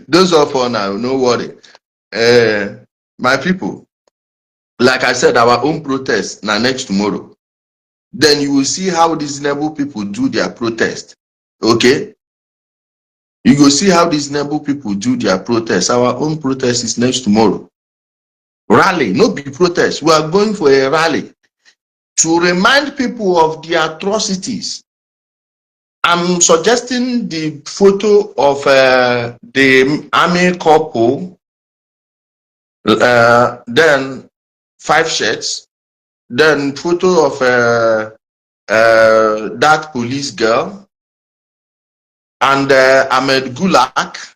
Those of on now, no worry. My people, like I said, our own protest now next tomorrow. Then you will see how reasonable people do their protest. Okay? You will see how reasonable people do their protest. Our own protest is next tomorrow. Rally, no big protest. We are going for a rally to remind people of the atrocities. I'm suggesting the photo of the army couple, then 5 shirts, then photo of that police girl, and Ahmed Gulak.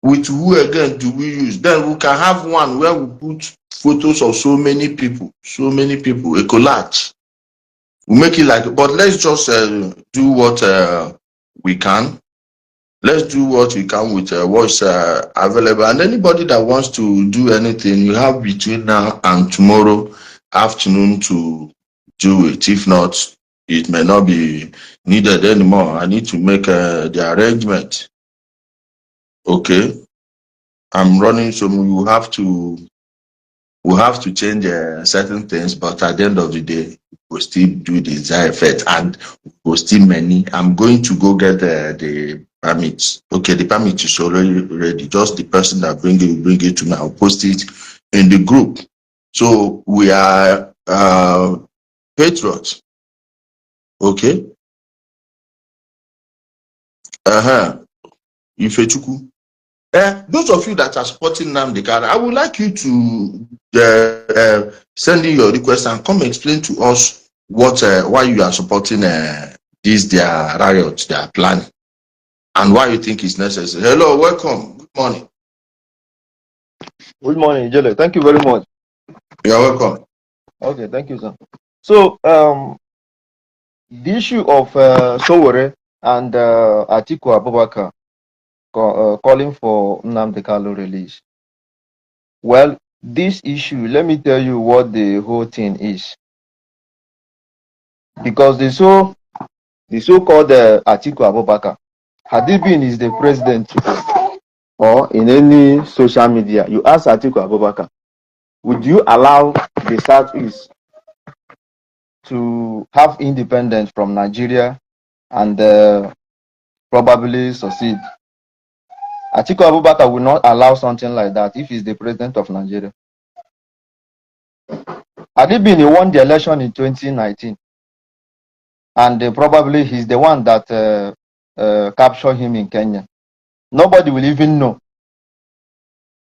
With who again do we use? Then we can have one where we put photos of so many people, a collage. We make it like, but let's just do what we can. Let's do what we can with what's available. And anybody that wants to do anything, you have between now and tomorrow afternoon to do it. If not, it may not be needed anymore. I need to make the arrangement. Okay, I'm running, so we have to change certain things, but at the end of the day, we'll still do the desired effect and we'll still many. I'm going to go get the permits. Okay, the permit is already ready. Just the person that bring it to me, I'll post it in the group. So we are patriots. Okay. Ifechuku. Those of you that are supporting Nnamdi Kanu, I would like you to send in your request and come explain to us what why you are supporting this their riot they are planning and why you think it's necessary. Hello, welcome. Good morning. Good morning, Ijele. Thank you very much. You're welcome. Okay, thank you, sir. So, the issue of Sowore and Atiku Abubakar calling for Nnamdi Kanu release. Well, this issue, let me tell you what the whole thing is. Because the so-called Atiku Abubakar, had he been is the president or in any social media, you ask Atiku Abubakar, would you allow the Southeast to have independence from Nigeria and probably succeed? Atiku Abubakar will not allow something like that if he's the president of Nigeria. Had he been, he won the election in 2019, and probably he's the one that captured him in Kenya. Nobody will even know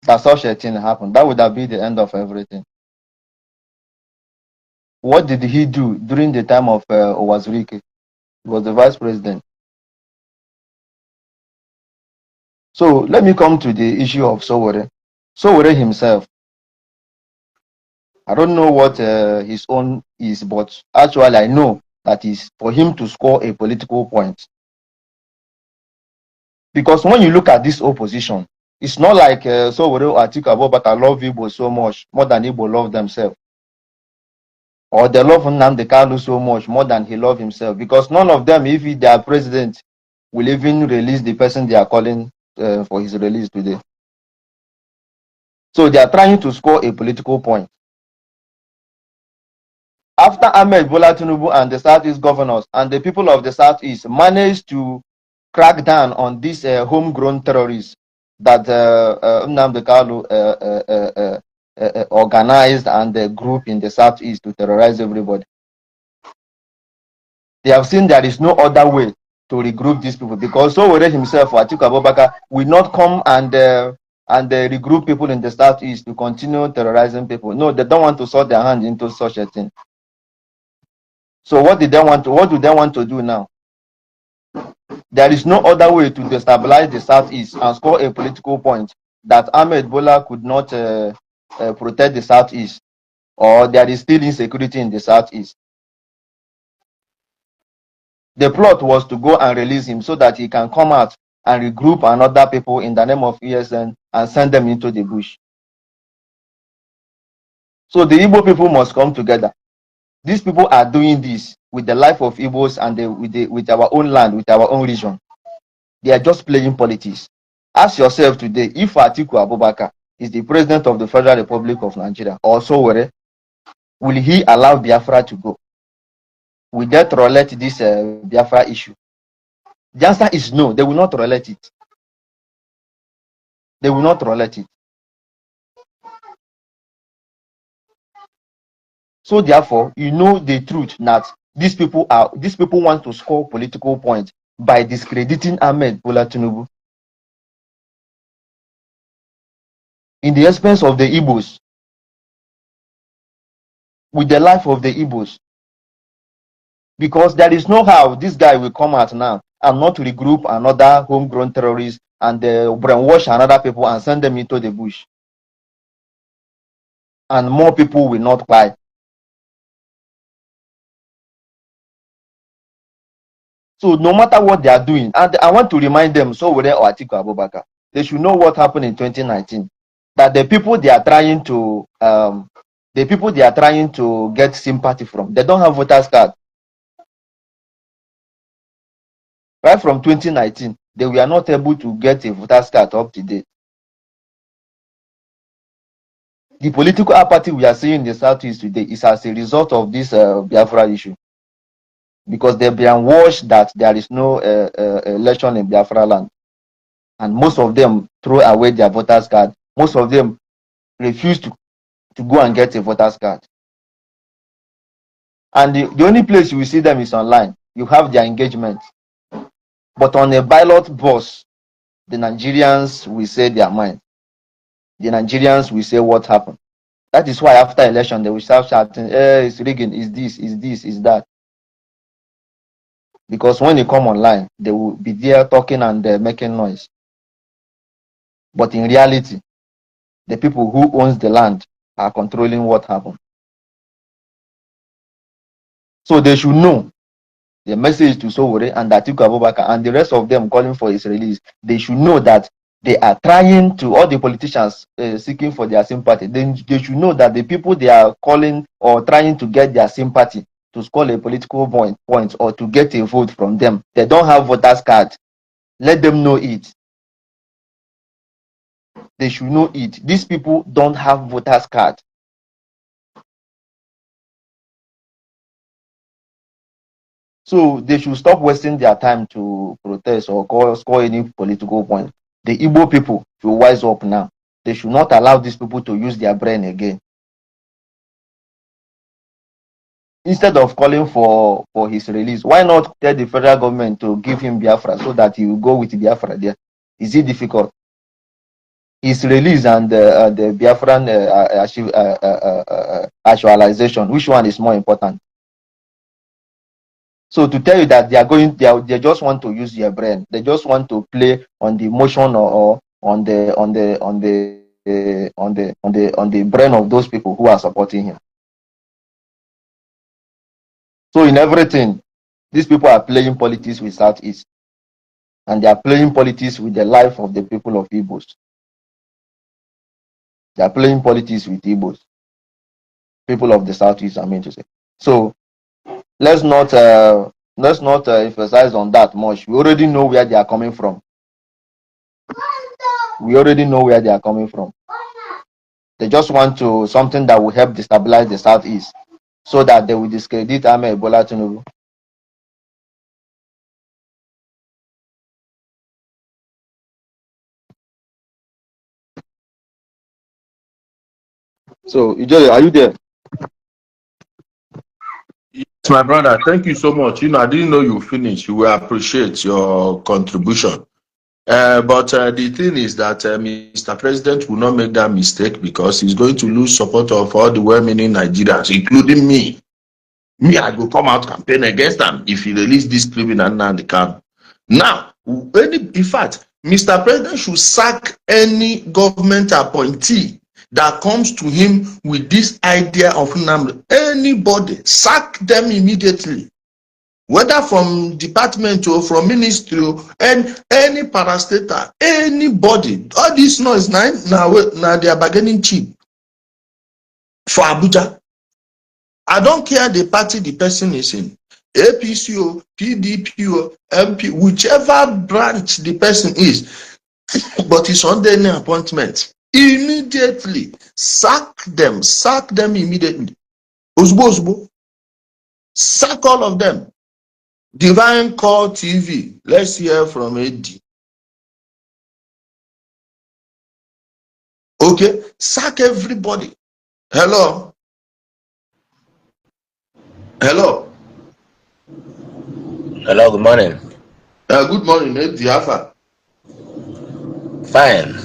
that such a thing happened. That would have been the end of everything. What did he do during the time of Owazurike? He was the vice president. So let me come to the issue of Sowore. Sowore himself, I don't know what his own is, but actually I know that is for him to score a political point. Because when you look at this opposition, it's not like Sowore or Atiku Abubakar love Igbo so much, more than Igbo love themselves. Or they love Nnamdi Kanu so much, more than he love himself. Because none of them, if they are president, will even release the person they are calling for his release today. So they are trying to score a political point. After Ahmed Bola Tinubu and the Southeast governors and the people of the Southeast managed to crack down on these homegrown terrorists that Nnamdi Kanu organized and group in the Southeast to terrorize everybody. They have seen there is no other way to regroup these people, because Sowore himself, Atiku Abubakar, will not come and regroup people in the Southeast to continue terrorizing people. No, they don't want to sort their hands into such a thing. So what do they want to do now? There is no other way to destabilize the Southeast and score a political point that Ahmed Bola could not protect the Southeast, or there is still insecurity in the Southeast. The plot was to go and release him so that he can come out and regroup another people in the name of ESN and send them into the bush. So the Igbo people must come together. These people are doing this with the life of Igbos and with our own land, with our own region. They are just playing politics. Ask yourself today, if Atiku Abubakar is the president of the Federal Republic of Nigeria, or Sowore, will he allow Biafra to go? Will they tolerate this Biafra issue? The answer is no, they will not tolerate it. They will not tolerate it. So therefore, you know the truth that these people want to score political points by discrediting Ahmed Bola Tinubu in the expense of the Igbos, with the life of the Igbos. Because there is no how this guy will come out now and not regroup another homegrown terrorist and brainwash another people and send them into the bush. And more people will not cry. So no matter what they are doing, and I want to remind them, Sowore or Atiku Abubakar, they should know what happened in 2019. That the people they are trying to get sympathy from, they don't have voters card. Right from 2019, they were not able to get a voters card up to date. The political apathy we are seeing in the Southeast today is as a result of this Biafra issue. Because they've been washed that there is no election in Biafra land. And most of them throw away their voters card. Most of them refuse to to go and get a voter's card. And the only place you will see them is online. You have their engagement. But on a ballot box, the Nigerians will say their mind. The Nigerians will say what happened. That is why after election, they will start shouting, it's rigging, it's this, it's that. Because when you come online, they will be there talking and making noise. But in reality, the people who owns the land are controlling what happened. So they should know the message to Sowore and Atiku Abubakar and the rest of them calling for his release. They should know that they are trying to, all the politicians seeking for their sympathy, they should know that the people they are calling or trying to get their sympathy to score a political point or to get a vote from them, they don't have voters card. Let them know it. They should know it. These people don't have voters card. So they should stop wasting their time to protest or score any political point. The Igbo people should wise up now. They should not allow these people to use their brain again. Instead of calling for his release, why not tell the federal government to give him Biafra so that he will go with Biafra there? Is it difficult? His release and the Biafran actualization, which one is more important? So to tell you that they just want to use their brain, they just want to play on the emotion or on the brain of those people who are supporting him. So in everything, these people are playing politics with Southeast, and they are playing politics with the life of the people of Igbos. They are playing politics with Igbos, people of the Southeast, I mean to say. So let's not emphasize on that much. We already know where they are coming from. We already know where they are coming from. They just want to something that will help destabilize the Southeast, so that they will discredit Ahmed Bola Tinubu. So, Ijele, are you there? Yes, my brother. Thank you so much. I didn't know you finished. We appreciate your contribution. But the thing is that Mr. President will not make that mistake, because he's going to lose support of all the well-meaning Nigerians, including me. I will come out campaign against them if he release this criminal Nnamdi Kanu. Now, in fact, Mr. President should sack any government appointee that comes to him with this idea of Nnamdi. Anybody, sack them immediately. Whether from department or from ministry and any parastatal, anybody. All this noise now they are bargaining cheap for Abuja. I don't care the party the person is in, APC or PDP or MP, whichever branch the person is, but it's under any appointment. Immediately sack them immediately. Osbo, sack all of them. Divine Call TV. Let's hear from Eddie. Okay, sack everybody. Hello. Hello, good morning. Good morning, Eddie. Alpha. Fine.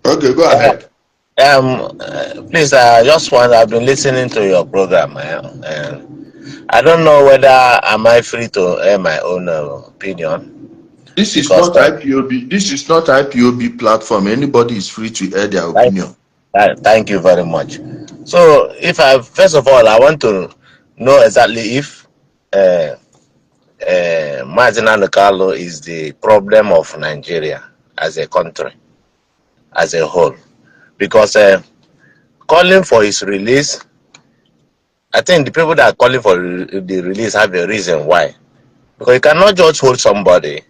Okay, go ahead. Please, I've been listening to your program, and I don't know whether am I free to air my own opinion. This is not IPOB. This is not IPOB platform. Anybody is free to air their opinion. Thank you very much. So, first of all, I want to know exactly if Mazi Nnamdi Kanu is the problem of Nigeria as a country, as a whole, because calling for his release, I think the people that are calling for the release have a reason why. Because you cannot just hold somebody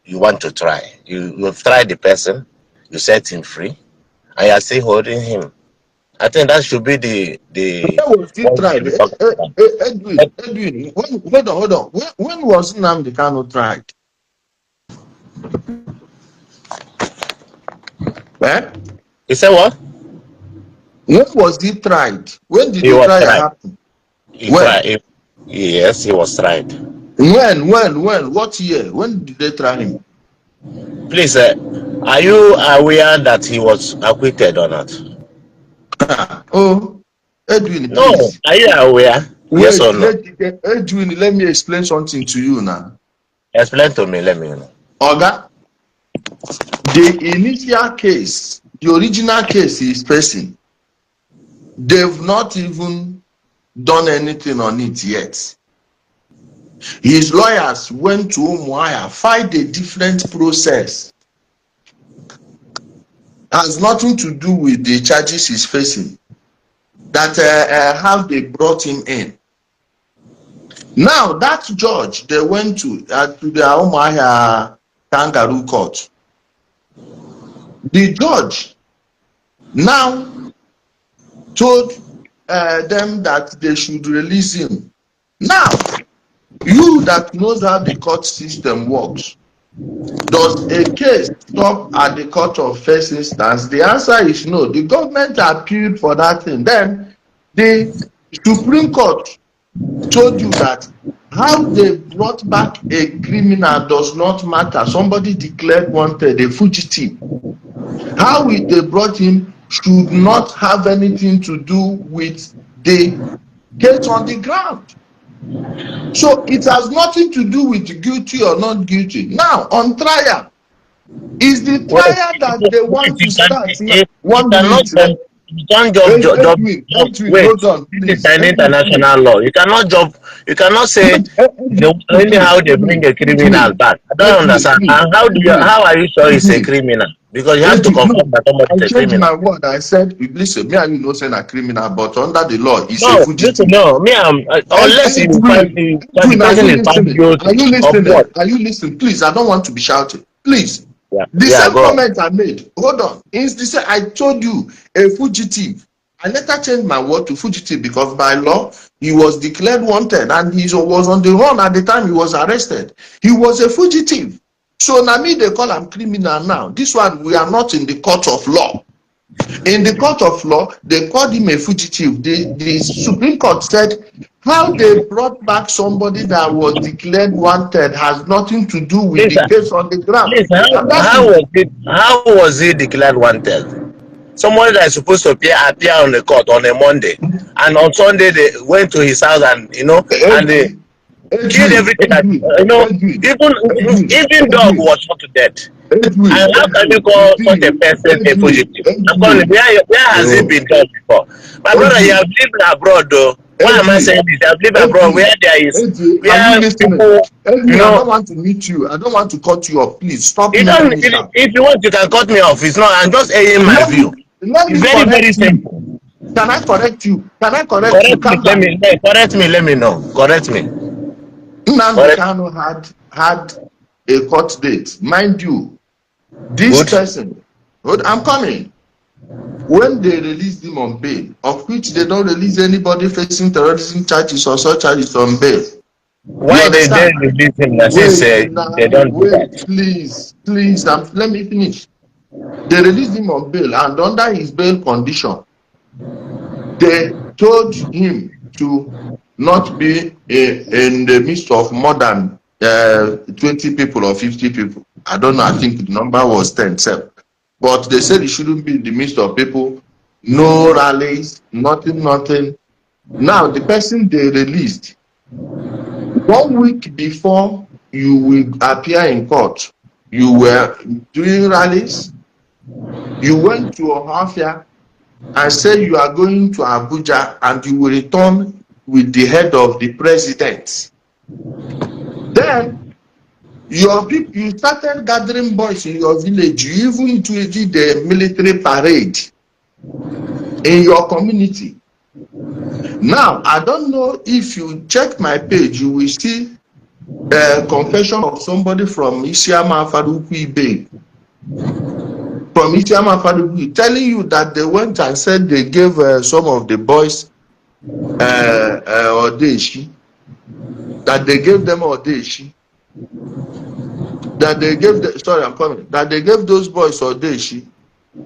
you want to try. You've tried the person, you set him free, and you are still holding him. I think that should be the Where was he tried? Edwin, hold on. When was Nnamdi Kanu tried? He said what? When was he tried? When did He the was trial tried. happen? He When? tried. Yes, he was tried. When? What year? When did they try him? Please, are you aware that he was acquitted or not? Oh, Edwin, No. please. Are you aware? Yes or Wait, no? Edwin, let me explain something to you now. Explain to me. Let me know. Oga, the initial case, the original case is facing. They've not even done anything on it yet. His lawyers went to Umuahia, filed a different process. Has nothing to do with the charges he's facing. That have they brought him in. Now that judge they went to the Umuahia kangaroo court. The judge now told them that they should release him. Now, you that knows how the court system works, does a case stop at the court of first instance? The answer is no. The government appealed for that thing. Then the Supreme Court told you that how they brought back a criminal does not matter. Somebody declared wanted, a fugitive. How they brought him should not have anything to do with the case on the ground. So it has nothing to do with guilty or not guilty. Now, on trial, is the trial that they want to start now? 1 minute. You can't jump. Edwin, Wait, hold on, this is please. an international law. You cannot jump. You cannot say anyhow they bring a criminal back. I don't understand. And how are you sure he's a criminal? Because you have to confirm that somebody I is a changed criminal. my word. I said, listen, me and you know saying a criminal, but under the law, it's a No, fugitive. no, me, unless you find the Are person you is found listening? guilty Are you of listening? what? Are you listening? Please, I don't want to be shouting. Please. Yeah, The yeah, same go on. comment I made. Hold on. Instead, I told you a fugitive. I later changed my word to fugitive because by law he was declared wanted and he was on the run at the time he was arrested. He was a fugitive. So now me they call him criminal now. This one we are not in the court of law. In the court of law, they called him a fugitive. The Supreme Court said how they brought back somebody that was declared wanted has nothing to do with Please, the case on the ground. please, And that how is was it? How was he declared wanted? Somebody that is supposed to appear on the court on a Monday, and on Sunday they went to his house and they killed everything. Even dog was shot to death. And how can you call such a person a fugitive? I'm calling. Where has it been done before? My brother, you have lived abroad, though. Why am I saying this? You have lived abroad where there is are you where listening? people, Edwin, I don't want to meet you. I don't want to cut you off. Please stop you making don't. me shout. If you want, you can cut me off. It's not. I'm just saying my view. Let It's me very, very correct you. simple. Can I correct you? Can I correct you? Correct me. Calm down. Correct me. Let me know. Correct me. Nnamdi Correct. Kanu had a court date. Mind you, this Good. person, I'm coming. When they released him on bail, of which they don't release anybody facing terrorism charges or such charges on bail. You Why they understand? release him? That is, Wait they now, don't do wait, that. please, let me finish. They released him on bail, and under his bail condition, they told him to not be in the midst of more than 20 people or 50 people. I don't know, I think the number was 10. But they said he shouldn't be in the midst of people, no rallies, nothing. Now, the person they released, 1 week before you will appear in court, you were doing rallies, you went to Ohafia and said you are going to Abuja and you will return with the head of the president. Then your people, you started gathering boys in your village. You even did the military parade in your community. Now, I don't know if you check my page, you will see a confession of somebody from Isiama Faruku Ibe. From Isiama Faruku, telling you that they went and said they gave some of the boys Odeshi, that they gave them Odeshi, that they gave that they gave those boys Odeshi,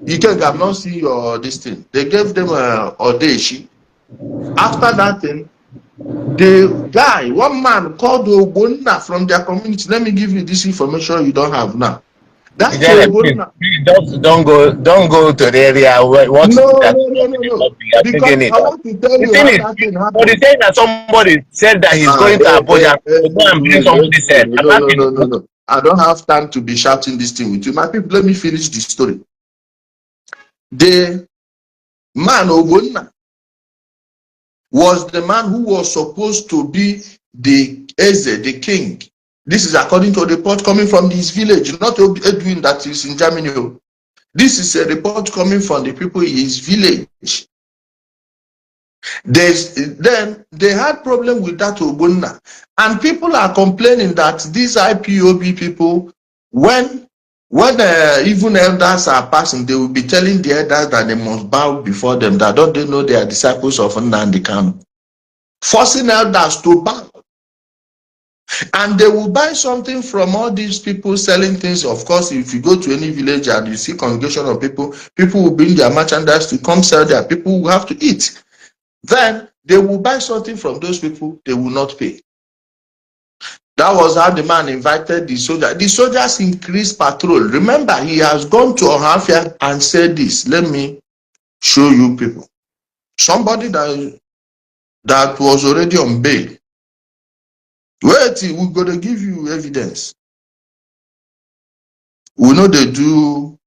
You can have not seen your this thing. They gave them a Odeshi. After that thing, the guy, one man called Ogbonna from their community. Let me give you this information you don't have now. That Ijele, Ogbonna. please don't go to the area where what No, that no, no, no, no. you are Because bringing it I up. want to tell The you thing how is, that thing for the happened. saying that somebody said that he's going to Abuja to go and bring somebody's head, and No, that no, thing no, is no, not. no. I don't have time to be shouting this thing with you. My people, let me finish the story. The man Ogbonna was the man who was supposed to be the Eze, the king. This is according to a report coming from this village, not Edwin that is in Germany. This is a report coming from the people in his village. Then they had problem with that Ogbonna, and people are complaining that these IPOB people, when even elders are passing, they will be telling the elders that they must bow before them. That don't they know they are disciples of Nnamdi Kanu, forcing elders to bow. And they will buy something from all these people selling things. Of course, if you go to any village and you see congregation of people, people will bring their merchandise to come sell there. People will have to eat. Then they will buy something from those people, they will not pay. That was how the man invited the soldiers. The soldiers increased patrol. Remember, he has gone to Ohafia and said this. Let me show you people. Somebody that was already on bail. Wait, we're going to give you evidence. We know they do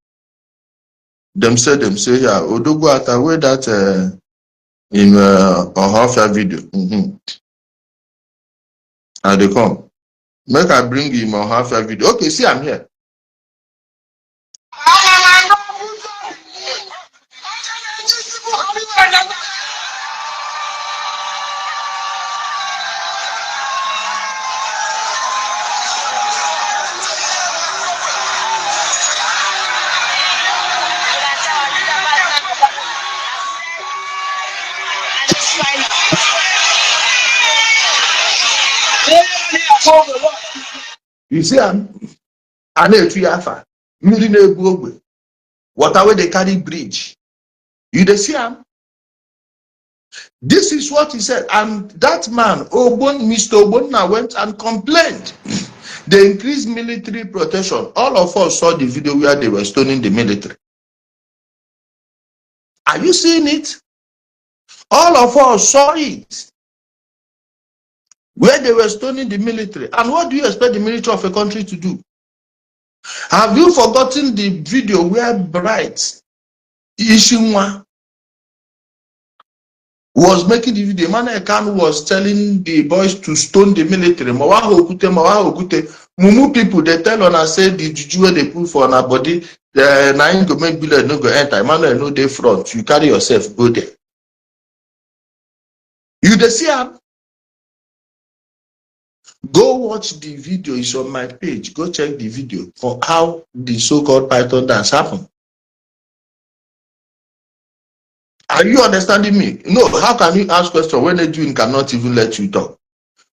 them say yeah, Odogwata, where that in Ohafia video. And they come. Make I bring him Ohafia video. Okay, see, I'm here. You see, I'm a tree alpha. Water where they carry bridge. You dey see him? This is what he said. And that man, Mr. Ogbonna, went and complained. They increased military protection. All of us saw the video where they were stoning the military. Are you seeing it? All of us saw it. Where they were stoning the military. And what do you expect the military of a country to do? Have you forgotten the video where Bright Ishinwa was making the video? Nnamdi Kanu was telling the boys to stone the military. Mumu people, they tell on us, say the juju where they put for our body, the nine go make bullet no go enter. Emmanuel no dey front. You carry yourself, go there. You dey see am? Go watch the video. It's on my page. Go check the video for how the so-called Python dance happened. Are you understanding me? No, how can you ask questions when Edwin cannot even let you talk?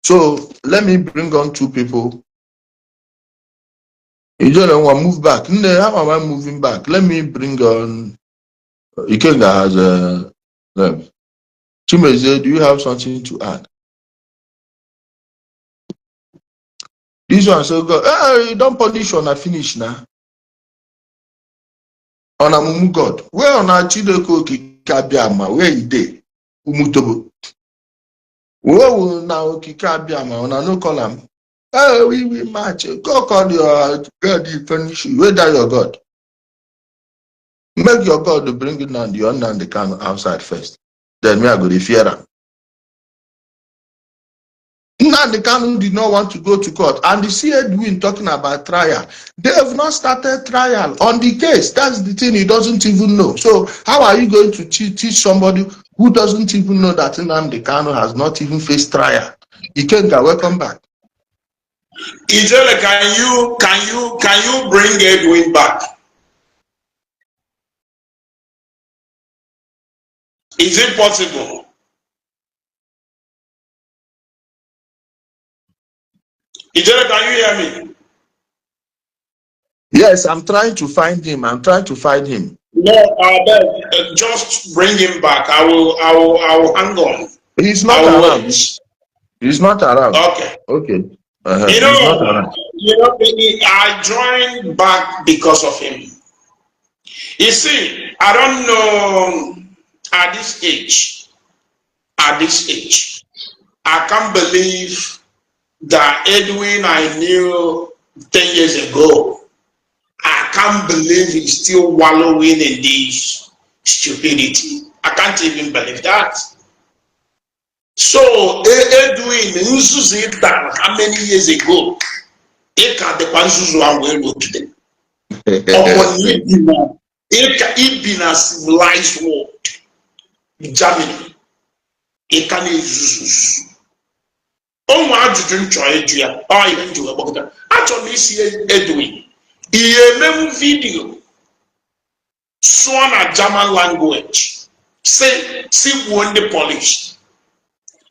So let me bring on two people. You don't want to move back. How am I moving back? Let me bring on Ikenga has them. Chimeze, do you have something to add? This one so go, hey, don't punish on a finish now. On a mumu God. Where on a Chideko Kikabiama? Where he dey? Umutobo. Where will now Kikabiama? On a no column. Oh, we match. Go call your God, you punish you. Where that your God? Make your God to bring it down the Nnamdi Kanu outside first. Then me I go to fear him. Nnamdi Kanu did not want to go to court. And the see Edwin talking about trial. They have not started trial on the case. That's the thing he doesn't even know. So how are you going to teach somebody who doesn't even know that Nnamdi Kanu has not even faced trial? Ikenga, welcome back. Ijele, can you bring Edwin back? Is it possible? Ijele, can you hear me? Yes, I'm trying to find him. just bring him back. I will hang on. He's not around. He's not around. Okay. Okay. He's not around. I joined back because of him. You see, I don't know at this age, I can't believe that Edwin I knew 10 years ago, I can't believe he's still wallowing in this stupidity. I can't even believe that. So, Edwin, how many years ago? It can't the one way look today. It been a civilized world. Germany. It can't use. Oh, my children try to do I even do about that. Actually, see Edwin. He made video. Swan a German language. Say, see one the Polish.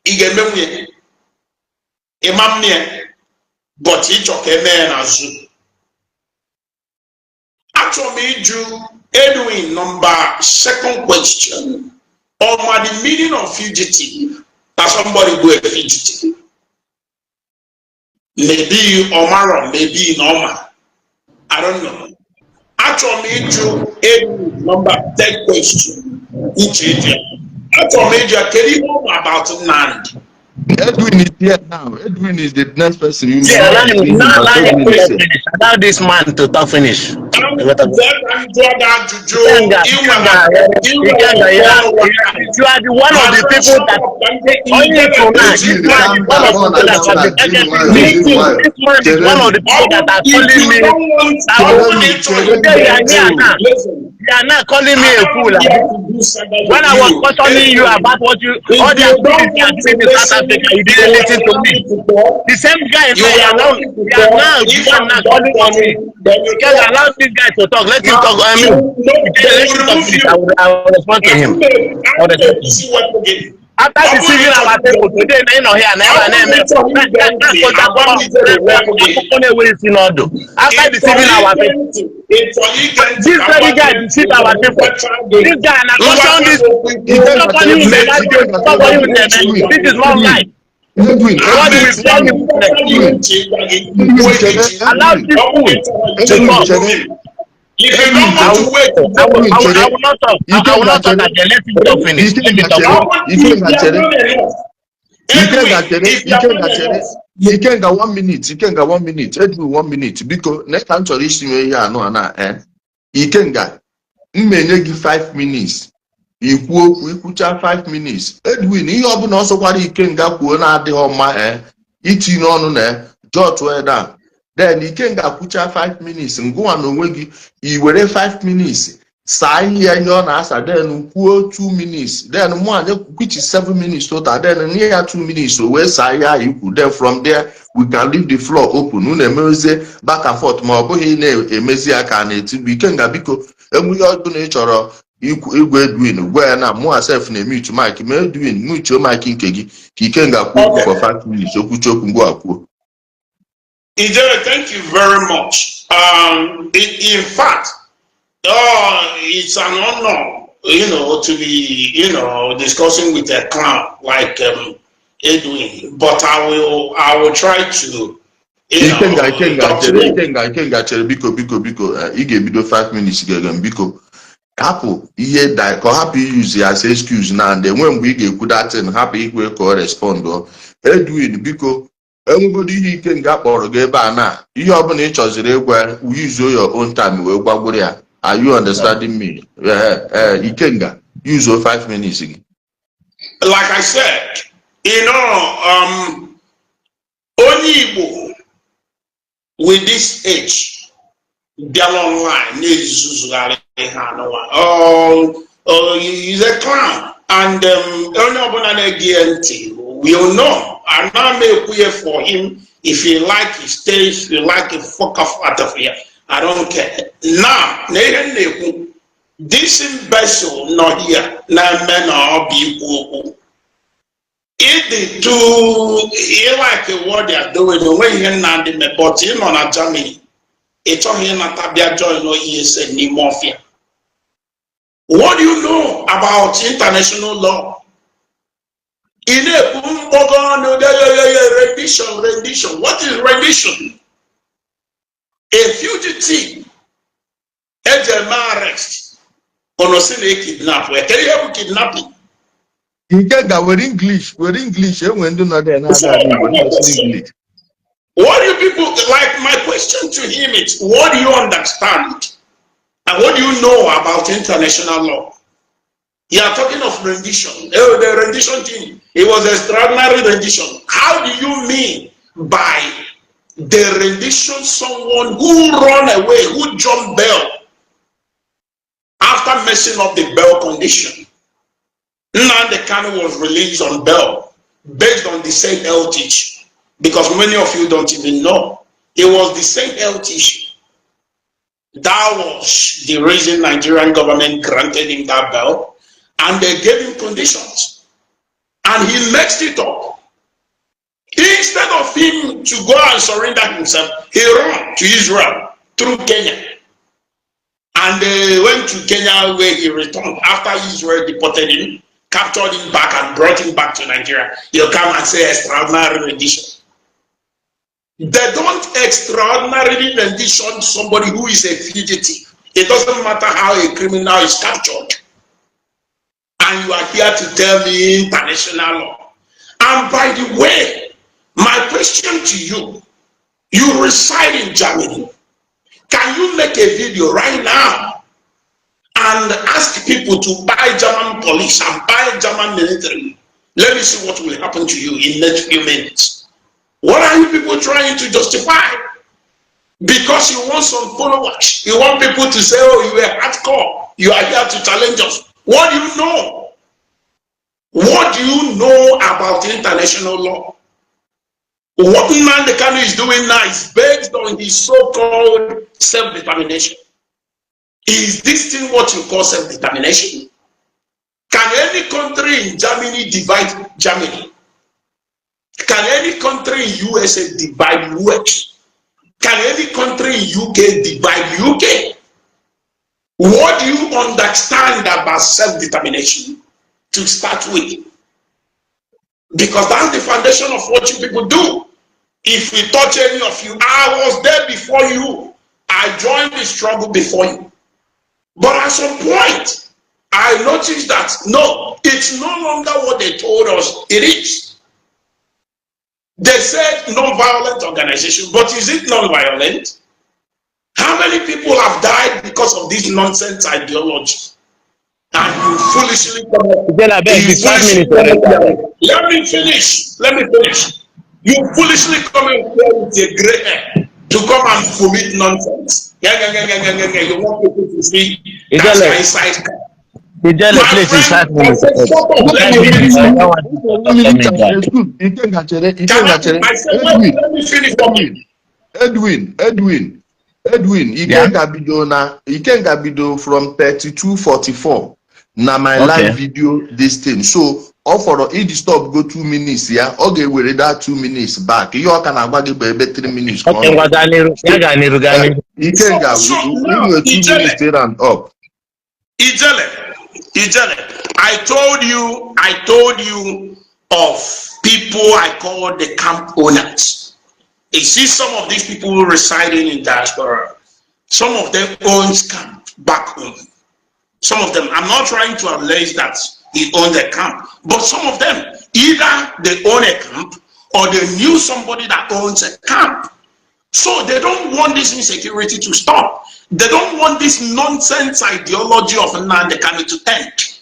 He gave me a man, but he took a man as you. Actually, you Edwin number second question. Or the meaning of fugitive. That somebody go a fugitive. Maybe Omar, maybe Norma. I don't know. Actually, you Edwin number third question. Ijele. Actually, you tell you about Nnamdi. Edwin is here now. Edwin is the next person. You Yeah, allow this man to talk finish. You are the one of the people that only tonight. This man is one of the people that have been this man is one of the people that are calling me. They are not calling me a fool. When I was questioning you about what you all the activities you are doing in South Africa, you didn't listen to me. The same guy they are now calling on me. Because allow this guy to talk. Let him talk. I mean, let him talk. I will respond to him. After deceiving our people today, they know here never. After deceiving our people, this very guy deceived our people. This guy and I caution this. This is not life. What we tell you allow this fool to talk. If you don't want to wait, I will not talk. I will not talk again. Let him talk finish. You can go 1 minute. You can go 1 minute. Edwin 1 minute. Because next time to reach me here, no, you can go. You 5 minutes. You put 5 minutes. Edwin, you have also what you can go na the home. It's in on there. Jot where down. Then you can go put 5 minutes and go on the way. You were 5 minutes. Sign here on answer. Then 2 minutes. Then one which is 7 minutes total. Then near 2 minutes. So where say you could then from there we can leave the floor open. Back and forth. We can go because we are doing each other. Edwin where now more self na mute mic me Edwin mute your mic nkegi he can go for 5 minutes so go akwo. Ijele, thank you very much. In fact, it's an honor, to be, discussing with a clown like Edwin. But I will try to. I can get because he gave me 5 minutes again because. Apple, yeah, that happy use as excuse now, and then when we get good at and happy we correspond. Edwin, because everybody he can get or get by now. You have an interest where we use your own time. Are you understanding me? You can get use your 5 minutes again. Like I said, only with this age. They're online. He's a clown, and we'll know. And now make way for him. If you like, he stays. If you like, he fuck off out of here. I don't care. Now, this imbecile not here. Now, men are people. If the two, he like what they are doing, when you're not in the but you're not Germany. It's all here not a join no ESN ni mafia. What do you know about international law? Rendition. What is rendition? A fugitive, arrest, kidnap. Where can you have kidnapping? We're English. When do not English. What do you people like? My question to him is, what do you understand and what do you know about international law? You are talking of rendition. Oh, the rendition thing. It was extraordinary rendition. How do you mean by the rendition someone who run away, who jumped bail after messing up the bail condition? Nnamdi Kanu was released on bail based on the same health issue, because many of you don't even know. It was the same health issue. That was the reason Nigerian government granted him that bail, and they gave him conditions, and he messed it up. Instead of him to go and surrender himself, he ran to Israel through Kenya, and they went to Kenya where he returned after Israel deported him, captured him back and brought him back to Nigeria. He'll come and say extraordinary rendition. They don't extraordinarily rendition somebody who is a fugitive. It doesn't matter how a criminal is captured. And you are here to tell me international law. And by the way, my question to you, you reside in Germany. Can you make a video right now and ask people to buy German police and buy German military? Let me see what will happen to you in the next few minutes. What are you people trying to justify? Because you want some followers. You want people to say, oh, you are hardcore. You are here to challenge us. What do you know? What do you know about international law? What Nnamdi Kanu is doing now is based on his so-called self-determination. Is this thing what you call self-determination? Can any country in Germany divide Germany? Can any country in USA divide US? Can any country in UK divide UK? What do you understand about self-determination to start with? Because that's the foundation of what you people do. If we touch any of you, I was there before you. I joined the struggle before you. But at some point, I noticed that, no, it's no longer what they told us it is. They said non-violent organization, but is it non-violent? How many people have died because of this nonsense ideology? And you foolishly come up. Let me finish. You foolishly come up with a gray hair to come and commit nonsense. You want people to see that's my inside. Ijele, please, it's 5 minutes. Let me finish. Edwin, Ikenga Bido from 3244. Now my live video this thing. So all for each stop go 2 minutes, yeah. Okay, we that 2 minutes back. You all can have 3 minutes. Okay, Ikenga, we 2 minutes straight and up. Ijele, I told you of people I call the camp owners. You see some of these people residing in diaspora. Some of them own camp back home. Some of them, I'm not trying to allege that he owns a camp, but some of them, either they own a camp or they knew somebody that owns a camp. So they don't want this insecurity to stop. They don't want this nonsense ideology of Nnamdi Kanu to end.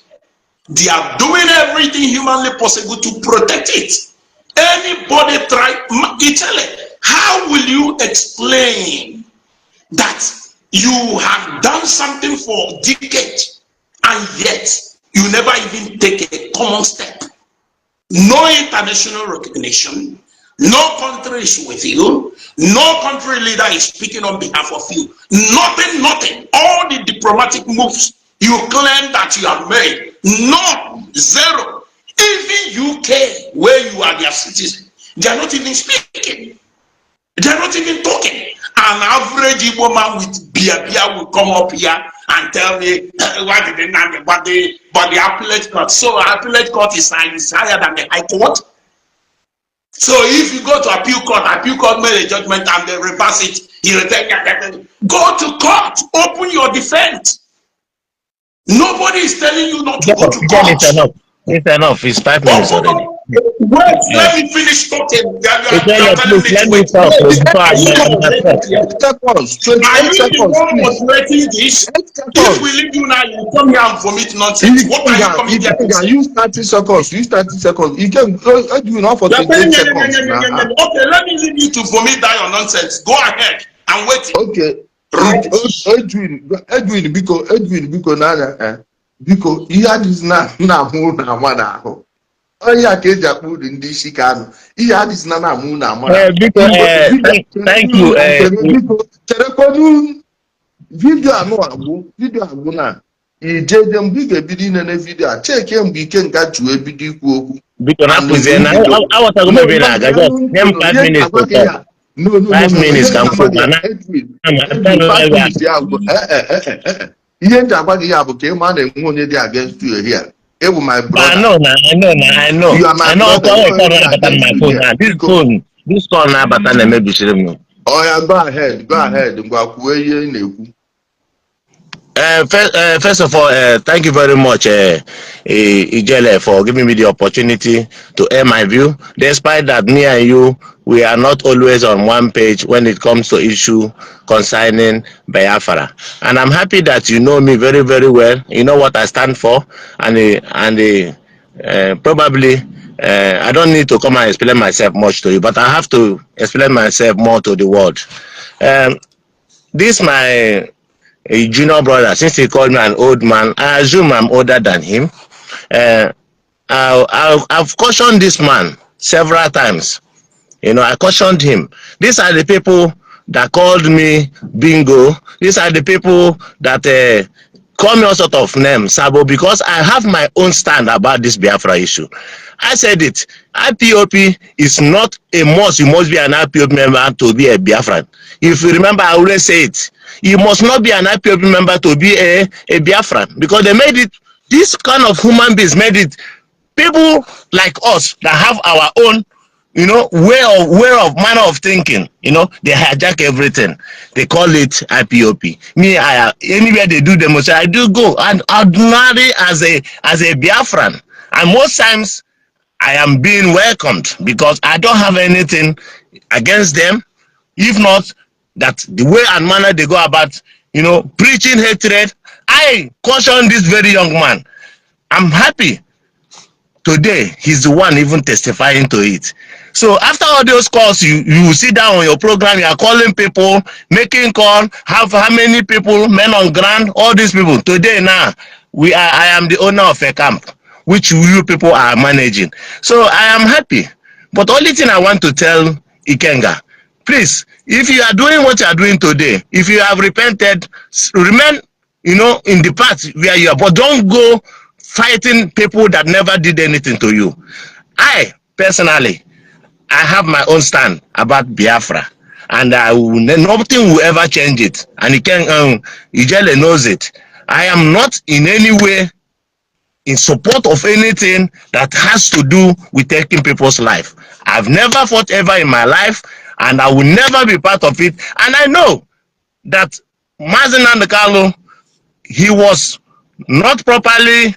They are doing everything humanly possible to protect it. Anybody try, Ijele, how will you explain that you have done something for decades and yet you never even take a common step? No international recognition, no country is with you, no country leader is speaking on behalf of you. Nothing. All the diplomatic moves you claim that you have made, no, zero. Even UK, where you are their citizen, they are not even speaking. They are not even talking. An average Igbo man with beer will come up here and tell me why did they not, but the appellate court. So appellate court is higher than the high court. So if you go to appeal court made a judgment and they reverse it, you return, go to court, open your defense. Nobody is telling you not to go to court. It's enough. It's enough. It's 5 minutes already. Wait, let me finish talking. Ijele, please let me talk before I Seconds, 28 Are you seconds. moderating this? If we leave you now, you come here and vomit nonsense. What are you coming here to say? Use 30 seconds. Use 30 seconds. You can do not for 28 seconds. Okay, let me leave you to vomit down your nonsense. Go ahead. I'm waiting. Okay. Edwin, biko nanya, biko ihe adịghị na amụ na ama na ahụ. Onye a ka eji akpọ uru ndị isi Kanu. Ihe adịghị na amụ na ama na. Thank you. Biko cherekwanu vidio agwụ na ijeje mgbe ị ga-ebido inene vidio a cheke mgbe ike nga juo ebido ikwu okwu. Biko na kụzie na aghọtago m ebe na-aga just nye m 5 minutes to talk. 5 minutes ka m kwụkwa na ihe nji agwa gị ya bụ ka ịma na-enwe onye dị against you here. Ewu my brother. I know. You are my brother. This call na-abata na-emebisiri m. Oh yeah, go ahead. Ngwa kwuo ihe ị na-ekwu. First of all, thank you very much, Ijele, for giving me the opportunity to air my view. Despite that, me and you, we are not always on one page when it comes to issue concerning Biafra. And I'm happy that you know me very, very well. You know what I stand for, and probably I don't need to come and explain myself much to you, but I have to explain myself more to the world. This my a junior brother, since he called me an old man, I assume I'm older than him. I've cautioned this man several times. You know, I cautioned him. These are the people that called me bingo. These are the people that call me all sort of names, Sabo, because I have my own stand about this Biafra issue. I said it. IPOP is not a must. You must be an IPOP member to be a Biafran. If you remember, I always say it. You must not be an IPOP member to be a Biafran, because they made it, this kind of human beings made it, people like us that have our own, you know, way of manner of thinking, you know, they hijack everything. They call it IPOP. Me, anywhere they do demonstration, I do go, and ordinary as a Biafran. And most times I am being welcomed because I don't have anything against them. If not that the way and manner they go about, you know, preaching hatred, I caution this very young man. I'm happy today he's the one even testifying to it. So after all those calls, you sit down on your program, you are calling people, making call, how many people, men on ground, all these people. Today now, I am the owner of a camp, which you people are managing. So I am happy. But only thing I want to tell Ikenga, please, if you are doing what you are doing today, if you have repented, remain, you know, in the path where you are, but don't go fighting people that never did anything to you. I, personally, I have my own stand about Biafra, and nothing will ever change it. And Ijele knows it. I am not in any way in support of anything that has to do with taking people's life. I've never fought ever in my life, and I will never be part of it. And I know that Nnamdi Kanu, he was not properly,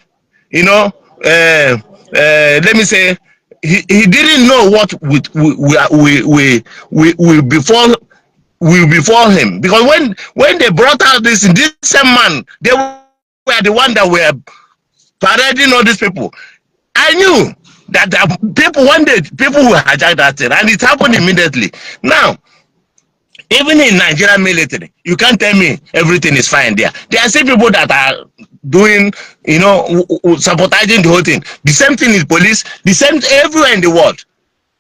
you know, let me say, he didn't know what we before him, because when they brought out this same man, they were the one that were parading all these people. I knew that people one day people will hijack that thing, and it happened immediately. Now, even in Nigerian military, you can't tell me everything is fine there. There are still people that are doing, you know, sabotaging the whole thing. The same thing is police, the same everywhere in the world.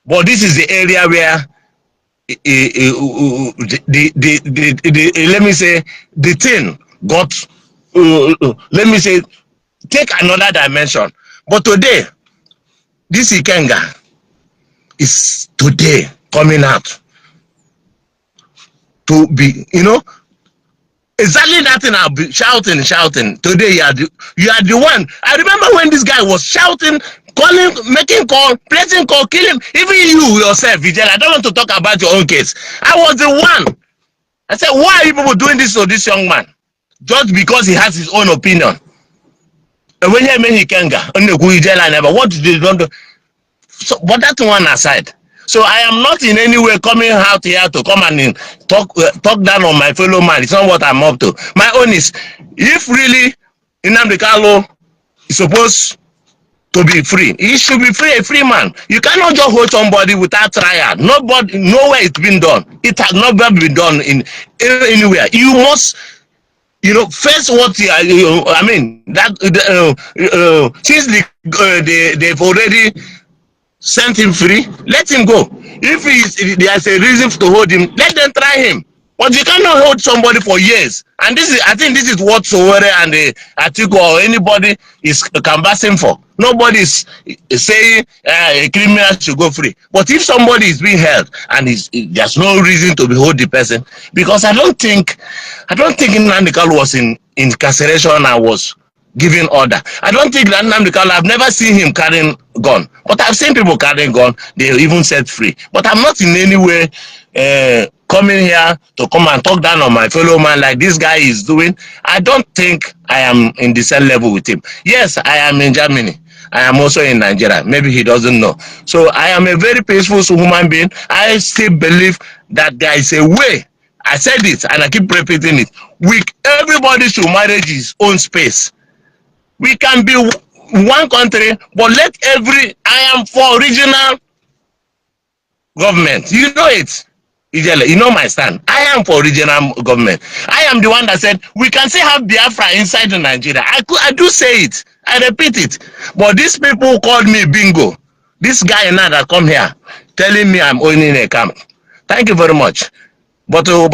But this is the area where let me say, the thing got, let me say, take another dimension. But today, this Ikenga is today coming out to be, you know, exactly that thing. I'll be shouting. Today you are the one. I remember when this guy was shouting, calling, making call, placing call, killing. Even you yourself, Ijele. I don't want to talk about your own case. I was the one. I said, why are you people doing this to this young man? Just because he has his own opinion. And when you mean he can go, what did they don't do? So, but that one aside. So I am not in any way coming out here to come and talk down on my fellow man. It's not what I'm up to. My own is, if really Nnamdi Kanu is supposed to be free, he should be free, a free man. You cannot just hold somebody without trial. Nobody, nowhere it's been done. It has not been done in anywhere. You must, face what I mean. That since they've already sent him free, let him go. If there's a reason to hold him, let them try him. But you cannot hold somebody for years. And I think this is what Sowore and Atiku or anybody is canvassing for. Nobody is saying a criminal should go free. But if somebody is being held and there's no reason to behold the person, because I don't think Nnamdi Kanu was in incarceration and was giving order. I don't think that Nnamdi Kanu, I've never seen him carrying gun, but I've seen people carrying gun. They even set free. But I'm not in any way coming here to come and talk down on my fellow man like this guy is doing. I don't think I am in the same level with him. Yes, I am in Germany. I am also in Nigeria. Maybe he doesn't know. So I am a very peaceful human being. I still believe that there is a way. I said it and I keep repeating it. Everybody should manage his own space. We can be one country, but I am for regional government. You know it, Ijele. You know my stand. I am for regional government. I am the one that said we can still have Biafra inside Nigeria. I do say it. I repeat it. But these people called me bingo. This guy now that come here telling me I'm owning a camp. Thank you very much. But I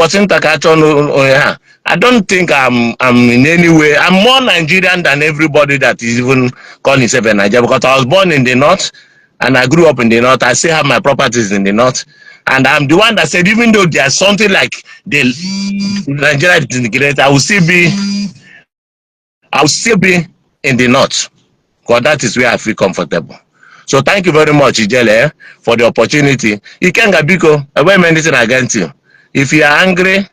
don't think I'm in any way. I'm more Nigerian than everybody that is even calling himself a Nigerian, because I was born in the north and I grew up in the north. I still have my properties in the north. And I'm the one that said, even though there's something like the Nigeria disintegrated, I will still be in the north, because that is where I feel comfortable. So thank you very much, Ijele, for the opportunity. You can't get Biko, I won't anything against you. If you are angry,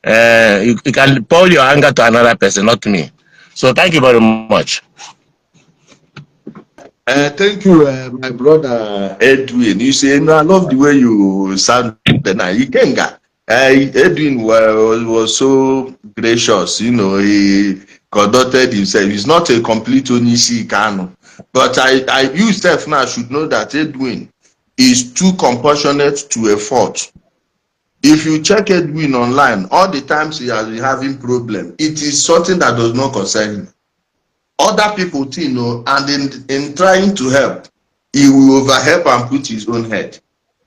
you can pour your anger to another person, not me. So thank you very much. Thank you, my brother Edwin. You say, no, I love the way you sound. Ikenga. Edwin was so gracious. He conducted himself. He's not a complete Onishi Kanu. But you yourself now should know that Edwin is too compassionate to a fault. If you check Edwin online, all the times he has been having problem, it is something that does not concern him. Other people, and in trying to help, he will overhelp and put his own head.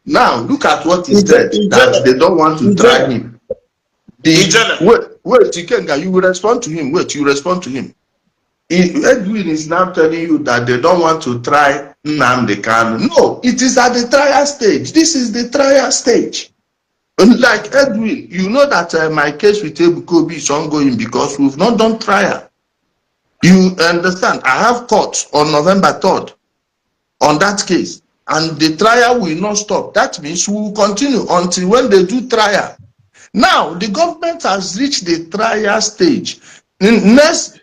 Now, look at what he said, that they don't want to try him. Wait, Ikenga, you will respond to him. Wait, you respond to him. Edwin is now telling you that they don't want to try Nnamdi Kanu. No, it is at the trial stage. This is the trial stage. Like Edwin, you know that my case with Ebukobi is ongoing because we've not done trial. You understand? I have court on November 3rd on that case, and the trial will not stop. That means we will continue until when they do trial. Now, the government has reached the trial stage. The next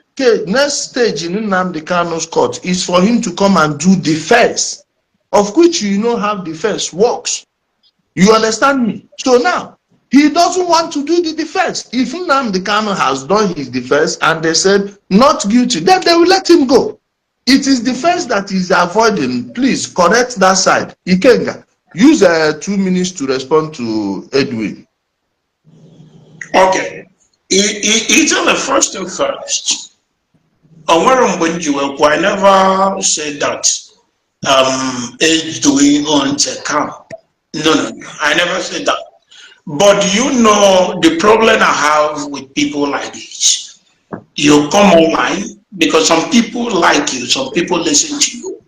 stage in Nnamdi Kanu's court is for him to come and do defense, of which you know how defense works. You understand me? So now, he doesn't want to do the defense. If Nnamdi Kanu has done his defense and they said not guilty, then they will let him go. It is defense that he's avoiding. Please correct that side. Ikenga, use 2 minutes to respond to Edwin. Okay. It's on the first thing first. I never said that Edwin owns a camp. No, I never said that. But you know the problem I have with people like this. You come online because some people like you, some people listen to you.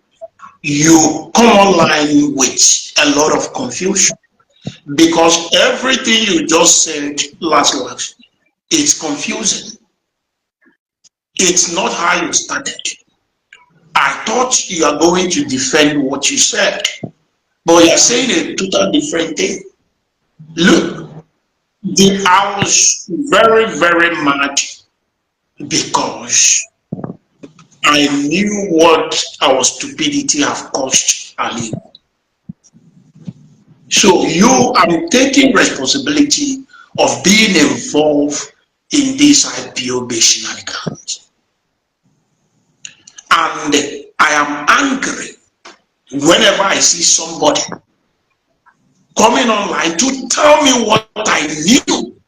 You come online with a lot of confusion because everything you just said last It's confusing. It's not how you started. I thought you are going to defend what you said, but you're saying a total different thing. Look, I was very, very mad because I knew what our stupidity have cost Ali. So I'm taking responsibility of being involved in this IPO based shenanigans. And I am angry whenever I see somebody coming online to tell me what I knew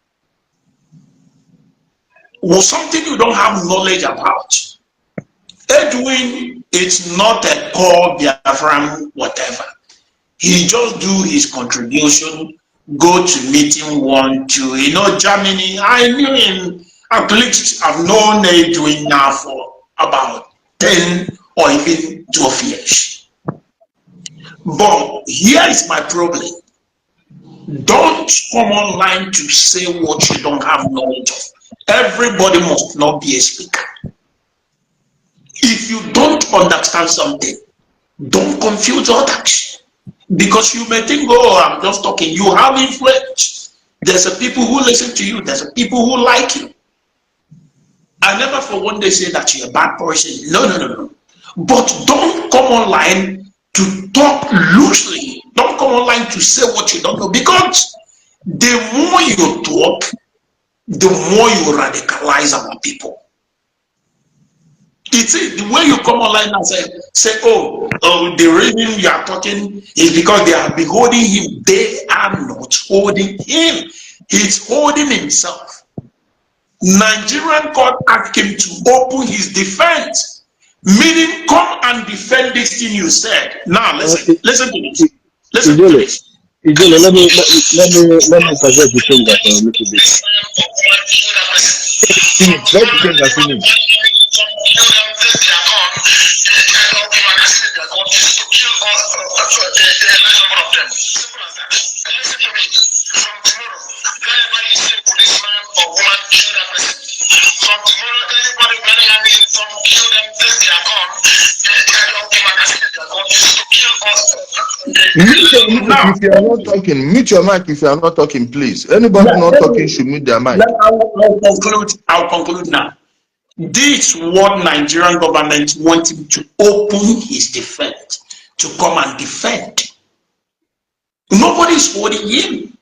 was something you don't have knowledge about. Edwin is not a core Biafran whatever. He just do his contribution, go to meeting 1, 2, Germany. I knew him, at least I've known Edwin now for about 10 or even 12 years. But here is my problem. Don't come online to say what you don't have knowledge of. Everybody must not be a speaker. If you don't understand something, don't confuse others. Because you may think, oh, I'm just talking. You have influence. There's a people who listen to you. There's a people who like you. I never for one day say that you're a bad person. No. But don't come online to talk loosely. Don't come online to say what you don't know. Because the more you talk, the more you radicalize our people. It's the way you come online and say, oh, the reason you are talking is because they have been holding him. They are not holding him. He's holding himself. Nigerian court asked him to open his defense, meaning come and defend this thing you said. Now listen to this. Listen to this. Ijele, let me suggest the thing that a little bit. Let the thing that finish. If you are not talking, mute your mic if you are not talking, please. Anybody not talking should mute their mic. I'll conclude now. This is what Nigerian government wants him to open his defense, to come and defend. Nobody is holding him.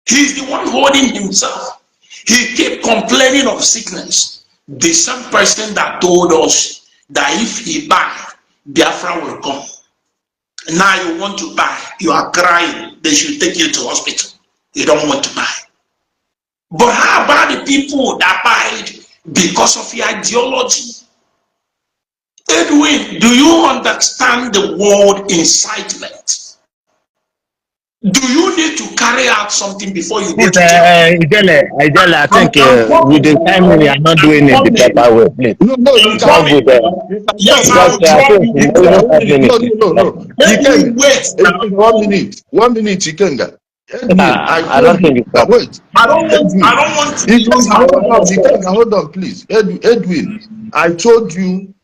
He's the one holding himself. He kept complaining of sickness. The same person that told us that if he buy, Biafra will come. Now you want to buy, you are crying, they should take you to hospital. You don't want to buy. But how about the people that buy because of your ideology? Edwin, do you understand the word incitement? Do you need to carry out something before you go to jail? Ijele, I think with the time we are not doing it the proper way, please. No, you Not can't. good. Yes, I will drop you. No. You can. 1 minute. 1 minute, Ikenga. Edwin, I don't think it's proper. wait. I don't want to. Ikenga, hold on, please. Edwin, I told you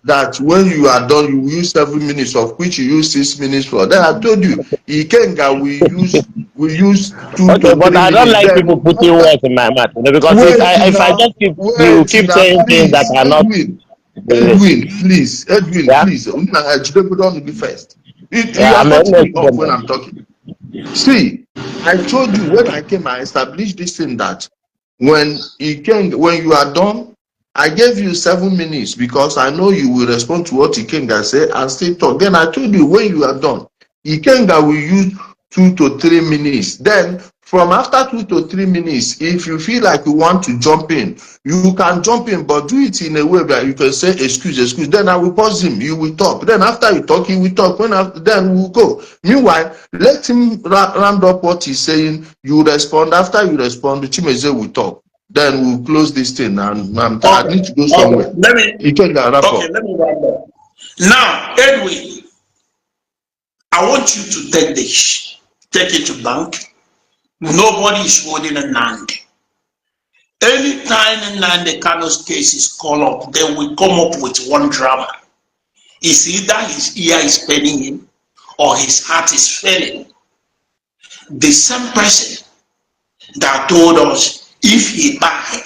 that when you are done, you will use 7 minutes, of which you use 6 minutes for. Then I told you, Ikenga we use 2 okay, to 3 but I don't minutes. like Then, people putting words in my mouth, because if I just keep saying things that are not. Edwin, please. Yeah? Please. Don't be first. You Yeah, are cutting me off when I'm talking. See, I told you when I came, I established this thing that when you are done, I gave you 7 minutes because I know you will respond to what Ikenga said and still talk. Then I told you when you are done, Ikenga will use 2 to 3 minutes. Then from after 2 to 3 minutes, if you feel like you want to jump in, you can jump in, but do it in a way that you can say excuse. Then I will pause him. You will talk. Then after you talk, he will talk. Then we will go. Meanwhile, let him round up what he's saying. You respond. After you respond, Chimeze will talk. Then we'll close this thing, and I need to go somewhere. Let me wrap up. Now, Edwin, I want you to take this. Take it to bank. Nobody is holding a Nnamdi. Anytime Nnamdi Kanu's case is called up, they will come up with one drama. It's either his ear is paining him or his heart is failing. The same person that told us if he buy,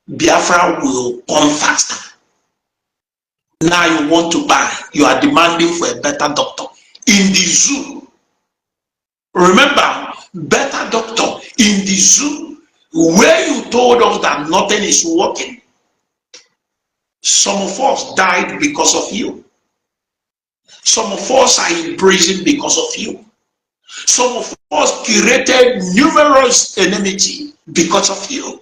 Biafra will come faster. Now you want to buy, you are demanding for a better doctor. In the zoo, remember, better doctor in the zoo, where you told us that nothing is working. Some of us died because of you. Some of us are in prison because of you. Some of us created numerous enmity because of you.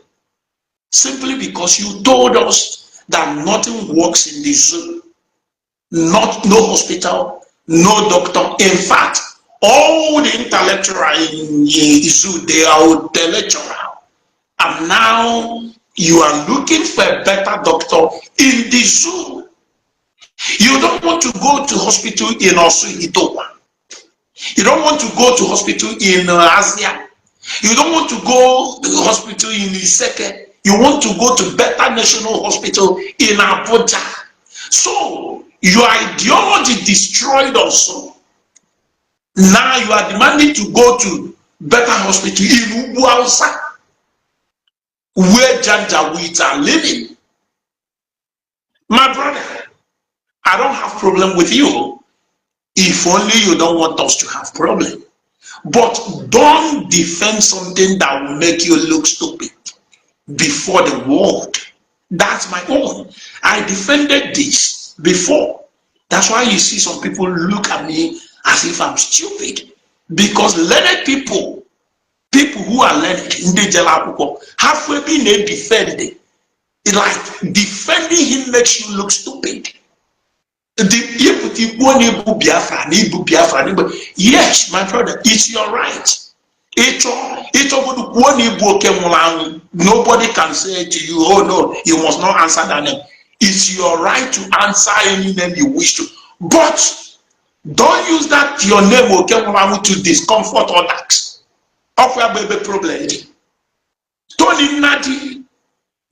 Simply because you told us that nothing works in the zoo. No hospital, no doctor. In fact, all the intellectual in the zoo, they are intellectual. And now you are looking for a better doctor in the zoo. You don't want to go to hospital in Osu-Itowa. You don't want to go to hospital in Asia. You don't want to go to the hospital in Iseke. You want to go to better national hospital in Abuja. So your ideology destroyed also. Now you are demanding to go to better hospital in Ubuausa, where Janjaweeds are living. My brother, I don't have problem with you. If only you don't want us to have problem. But don't defend something that will make you look stupid before the world. That's my own. I defended this before. That's why you see some people look at me as if I'm stupid. Because learned people who are learned in the Ijele have been defended. Like defending him makes you look stupid. Yes, my brother, it's your right. Nobody can say to you, oh no, you must not answer that name. It's your right to answer any name you wish to. But don't use that your name to discomfort others. Of your baby problem. Tony Nnadi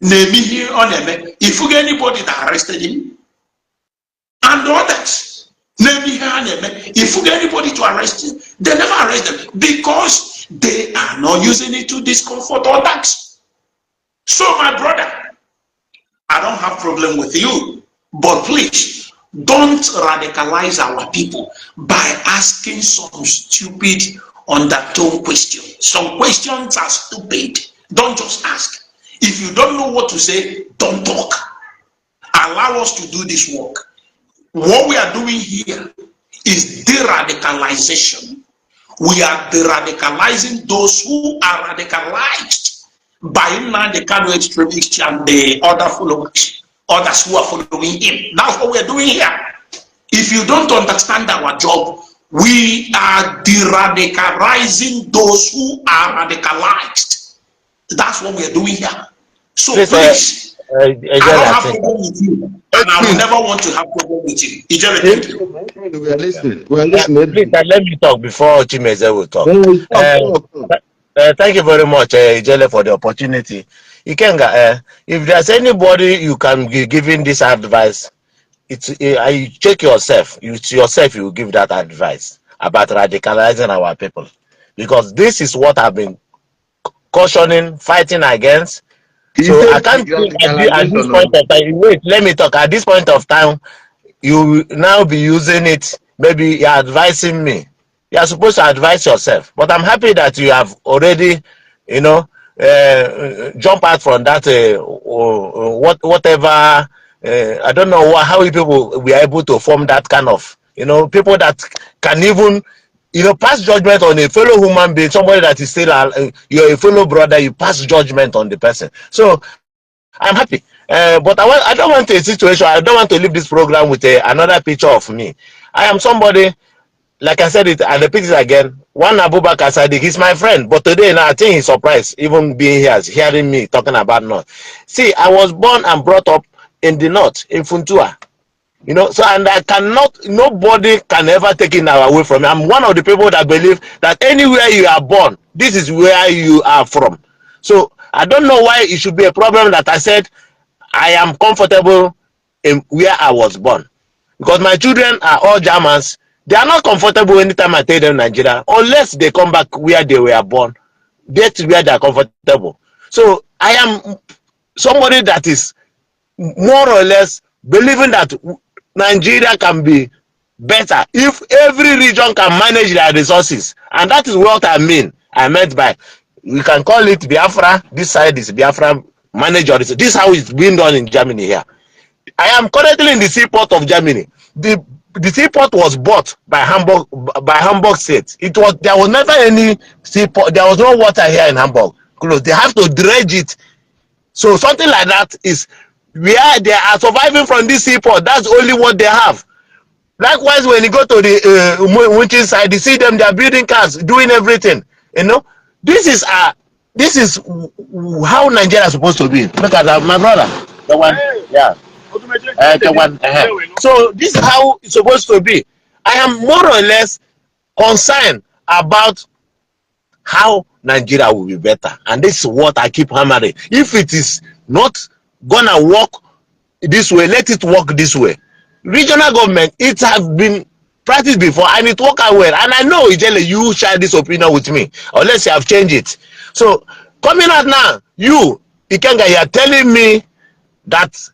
name here on him. If you get anybody that arrested him, and others, if you get anybody to arrest him, they never arrest them because they are not using it to discomfort others. So, my brother, I don't have problem with you, but please don't radicalize our people by asking some stupid undertone questions. Some questions are stupid. Don't just ask. If you don't know what to say, don't talk. Allow us to do this work. What we are doing here is de-radicalization. We are de-radicalizing those who are radicalized by Nnamdi Kanu extremists and the other followers, others who are following him. That's what we are doing here. If you don't understand our job, we are de-radicalizing those who are radicalized. That's what we are doing here. So please, I don't have problem with you, and I will never want to have problem with you. Ijele, thank you. We are listening. We are listening. Please, let me talk before Chimeze will talk. Thank you very much, Ijele, for the opportunity. Ikenga, if there's anybody you can be giving this advice, I check yourself. It's yourself you will give that advice about radicalizing our people, because this is what I've been cautioning, fighting against. So I can't at this point of time. Wait, let me talk. At this point of time, you will now be using it. Maybe you're advising me. You're supposed to advise yourself. But I'm happy that you have already, jump out from that. Whatever. I don't know how people were able to form that kind of, people that can even, pass judgment on a fellow human being, somebody that is still, you're a fellow brother, you pass judgment on the person. So I'm happy. But I don't want a situation, I don't want to leave this program with another picture of me. I am somebody, like I said it, and repeat it again, one Abubakar Sadiq, he's my friend, but today now I think he's surprised, even being here, hearing me talking about North. See, I was born and brought up in the North, in Funtua. So, and I cannot, nobody can ever take it away from me. I'm one of the people that believe that anywhere you are born, this is where you are from. So I don't know why it should be a problem that I said I am comfortable in where I was born. Because my children are all Germans. They are not comfortable anytime I tell them Nigeria, unless they come back where they were born. That's where they are comfortable. So I am somebody that is more or less believing that Nigeria can be better if every region can manage their resources. And that is what I mean. I meant by, we can call it Biafra. This side is Biafra manager. This is how it's being done in Germany here. I am currently in the seaport of Germany. The seaport was bought by Hamburg State. There was never any seaport. There was no water here in Hamburg. They have to dredge it. So something like that is where they are surviving from this seaport. That's only what they have. Likewise, when you go to the winter side, you see them. They are building cars, doing everything. You know, this is how Nigeria is supposed to be. Look at that, my brother. The one, yeah. So this is how it's supposed to be. I am more or less concerned about how Nigeria will be better, and this is what I keep hammering. If it is not gonna work this way, let it work this way. Regional government, it has been practiced before and it worked out well. And I know, Ijele, you share this opinion with me, unless you have changed it. So coming out now, you Ikenga, you are telling me that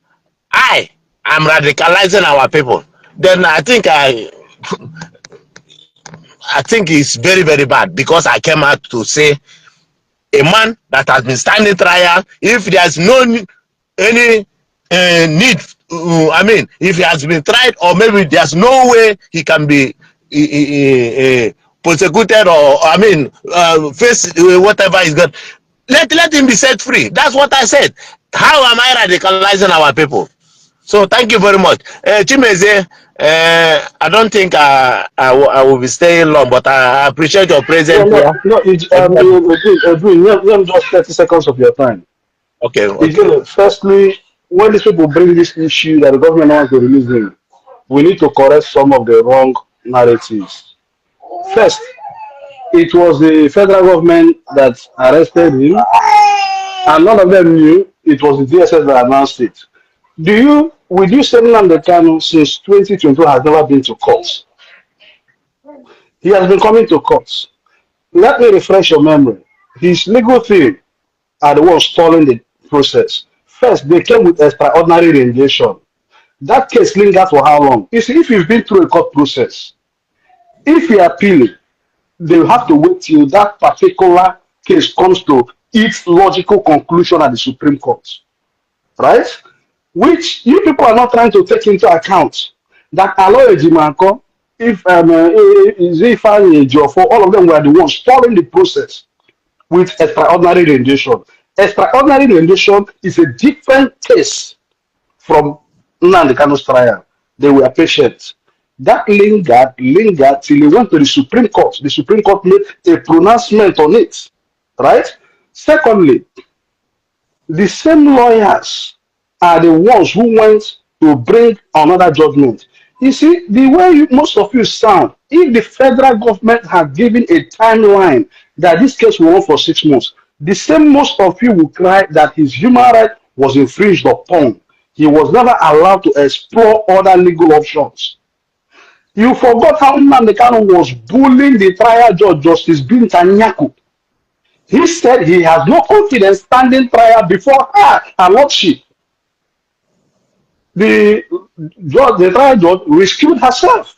I am radicalizing our people. Then I think it's very, very bad, because I came out to say a man that has been standing trial, if there's no any need, I mean, if he has been tried, or maybe there's no way he can be persecuted, or I mean, face whatever is good, let him be set free. That's what I said. How am I radicalizing our people? So thank you very much. Chimeze, I don't think I will be staying long, but I appreciate your presence here. Just 30 seconds of your time. Okay. Firstly, when these people bring this issue that the government wants to release them, we need to correct some of the wrong narratives. First, it was the federal government that arrested him, and none of them knew it was the DSS that announced it. Would you say Nnamdi Kanu since 2022 has never been to court? He has been coming to court. Let me refresh your memory. His legal team are the ones stalling the process. First, they came with extraordinary rendition. That case lingered for how long? You see, if you've been through a court process, if you appeal it, they will have to wait till that particular case comes to its logical conclusion at the Supreme Court. Right? Which you people are not trying to take into account. That Aloy Jimanko, for all of them were the ones following the process with extraordinary rendition. Extraordinary rendition is a different case from Nnamdi Kanu's trial. They were patient. That lingered till it went to the Supreme Court. The Supreme Court made a pronouncement on it. Right? Secondly, the same lawyers are the ones who went to bring another judgment. You see, the way most of you sound, if the federal government had given a timeline that this case will run for 6 months, the same most of you will cry that his human right was infringed upon. He was never allowed to explore other legal options. You forgot how Nnamdi Kanu was bullying the trial judge, Justice Binta Nyako. He said he has no confidence standing trial before her lordship. The trial judge rescued herself.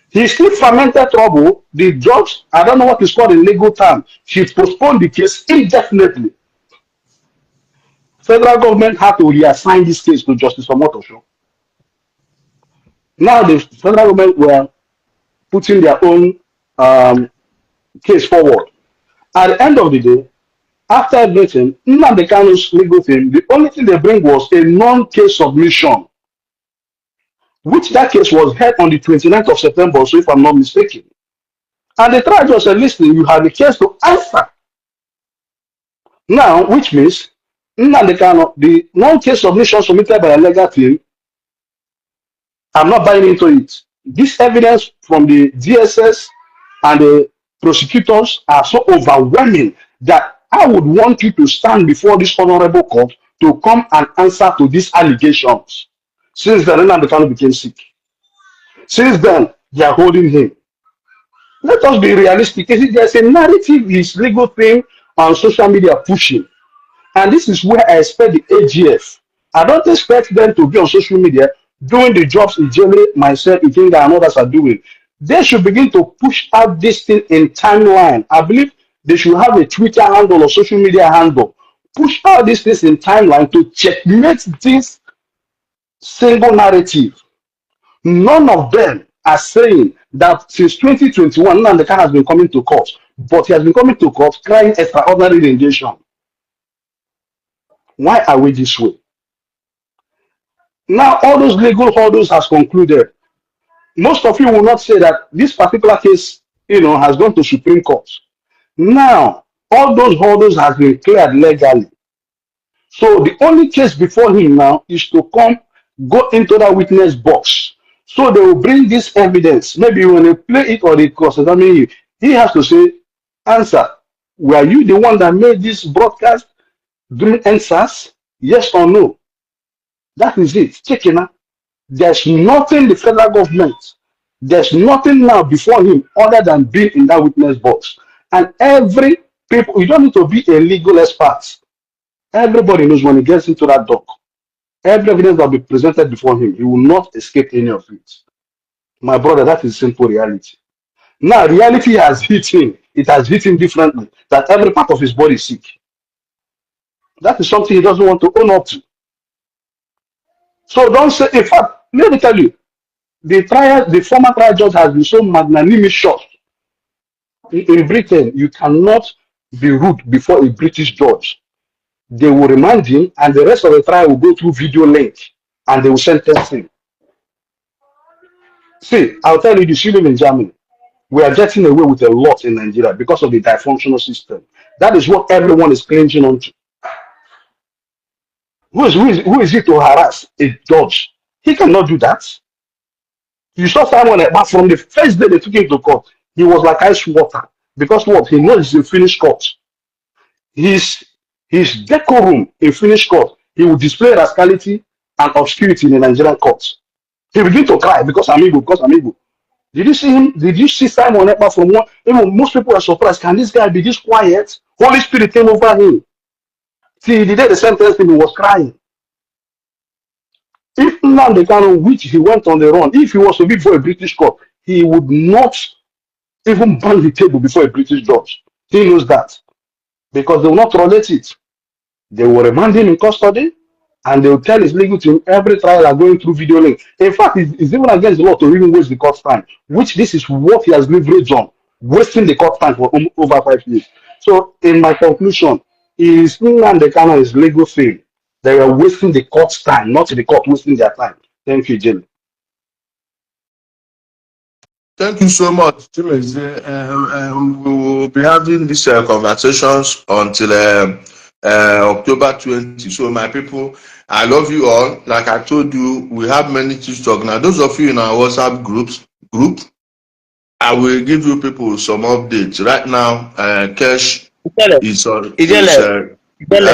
He still fermented trouble. The judge, I don't know what is called in legal term, she postponed the case indefinitely. Federal government had to reassign this case to Justice Omotosho. Now the federal government were putting their own case forward. At the end of the day, after everything, Nnamdi Kanu's legal team, the only thing they bring was a non-case submission, which that case was held on the 29th of September, so if I'm not mistaken. And the trial judge said, listen, you have a case to answer. Now, which means, Nnamdi Kanu, the non-case submission submitted by a legal team, I'm not buying into it. This evidence from the DSS and the prosecutors are so overwhelming that I would want you to stand before this honorable court to come and answer to these allegations. Since then, Nnamdi Kanu became sick. Since then, they are holding him. Let us be realistic. There's a narrative, his legal thing on social media pushing. And this is where I expect the AGF. I don't expect them to be on social media doing the jobs Ijele, myself, Ijele, and others are doing. They should begin to push out this thing in timeline. I believe they should have a Twitter handle or social media handle. Push out these things in timeline to checkmate this single narrative. None of them are saying that since 2021, Nnamdi Kanu has been coming to court, but he has been coming to court crying extraordinary rendition. Why are we this way? Now, all those legal hurdles has concluded. Most of you will not say that this particular case, has gone to Supreme Court. Now, all those hurdles has been cleared legally. So the only case before him now is to go into that witness box. So they will bring this evidence. Maybe when they play it or they cross-examine you, he has to say, answer, were you the one that made this broadcast during NSAS? Yes or no? That is it. Check it now. There's nothing the federal government, there's nothing now before him other than being in that witness box. And every people, you don't need to be a legal expert. Everybody knows when he gets into that dock, every evidence that will be presented before him, he will not escape any of it. My brother, that is simple reality. Now, reality has hit him. It has hit him differently, that every part of his body is sick. That is something he doesn't want to own up to. So don't say, in fact, let me tell you, the former trial judge has been so magnanimous. In Britain, you cannot be rude before a British judge. They will remind him, and the rest of the trial will go through video link, and they will sentence him. See, I'll tell you this, you live in Germany. We are getting away with a lot in Nigeria because of the dysfunctional system. That is what everyone is clinging on to. Who is it to harass a judge? He cannot do that. You saw Simon, but from the first day they took him to court, he was like ice water. Because what? He knows he's in finished court. His decorum in finished court, he will display rascality and obscurity in the Nigerian courts. He begin to cry because I'm Igbo. Did you see him? Did you see Simon Ekpa from one? Even most people are surprised. Can this guy be this quiet? Holy Spirit came over him. See, the day the sentence him, he was crying. If Nnamdi Kanu, which he went on the run, if he was to be before a British court, he would not even bang the table before a British judge. He knows that. Because they will not tolerate it. They will remand him in custody, and they will tell his legal team every trial are going through video link. In fact, it's even against the law to even waste the court time, which this is what he has leveraged on, wasting the court time for over 5 years. So, in my conclusion, is Nnamdi Kanu is legal fail. They are wasting the court's time, not the court wasting their time. Thank you, Jim. Thank you so much, Chimeze. We will be having these conversations until October 20. So, my people, I love you all. Like I told you, we have many things to talk. Now, those of you in our WhatsApp group, I will give you people some updates. Right now, Kesh is on. Ijele,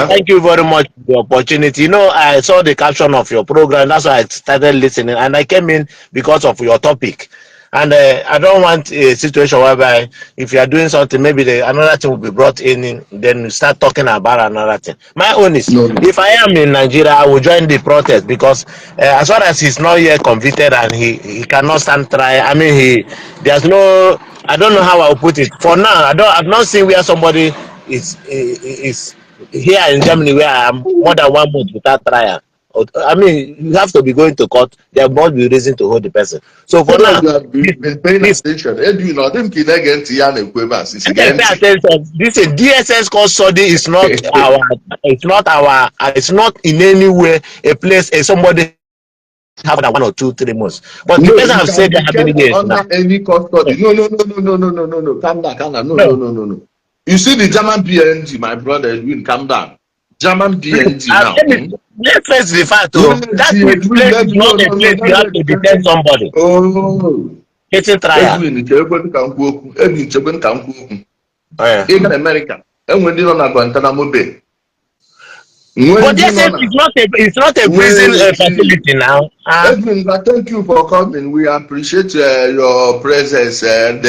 thank you very much for the opportunity. You know, I saw the caption of your program. That's why I started listening. And I came in because of your topic. And I don't want a situation whereby if you are doing something, maybe another thing will be brought in, then you start talking about another thing. My own is, if I am in Nigeria, I will join the protest because as far as he's not yet convicted and he cannot stand trial, I mean, there's no, I don't know how I'll put it. For now, I've not seen where somebody is here in Germany where I am more than 1 month without trial. I mean, you have to be going to court. There must be reason to hold the person. So for now, you have been paying attention. This is DSS custody is not our. It's not in any way a place somebody have that 1 or 2, 3 months. But the person have said that how many days under any custody. No. Calm down. No. You see the German BNG, my brother, Edwin, calm down. German BNG now. Let's face the fact, that place is not a place you have to detain somebody. Oh. Getting trial. Edwin, in America. enwe ndị nọ na Guantanamo Bay. But they said it's not a prison facility now. Edwin, thank you for coming. We appreciate your presence, and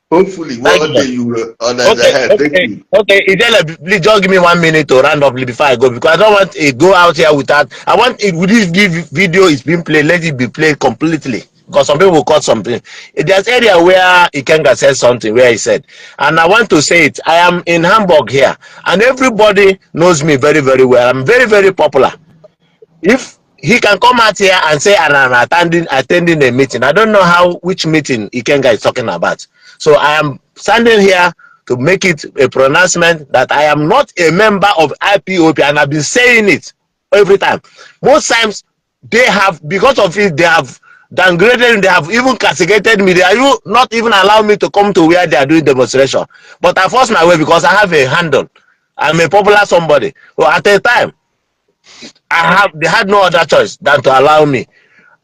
hopefully one day you will honor the head. Thank you. Okay, Ijele, please just give me 1 minute to round up before I go, because I don't want to go out here without. I want it with this video is being played. Let it be played completely, because some people will cut something. There's area where Ikenga said something where he said, and I want to say it. I am in Hamburg here, and everybody knows me very, very well. I'm very, very popular. If he can come out here and say, and I'm attending a meeting, I don't know which meeting Ikenga is talking about. So I am standing here to make it a pronouncement that I am not a member of IPOP, and I've been saying it every time. Most times they have, because of it, they have downgraded, they have even castigated me. They are not even allow me to come to where they are doing demonstration. But I force my way because I have a handle. I'm a popular somebody. So at a time, they had no other choice than to allow me.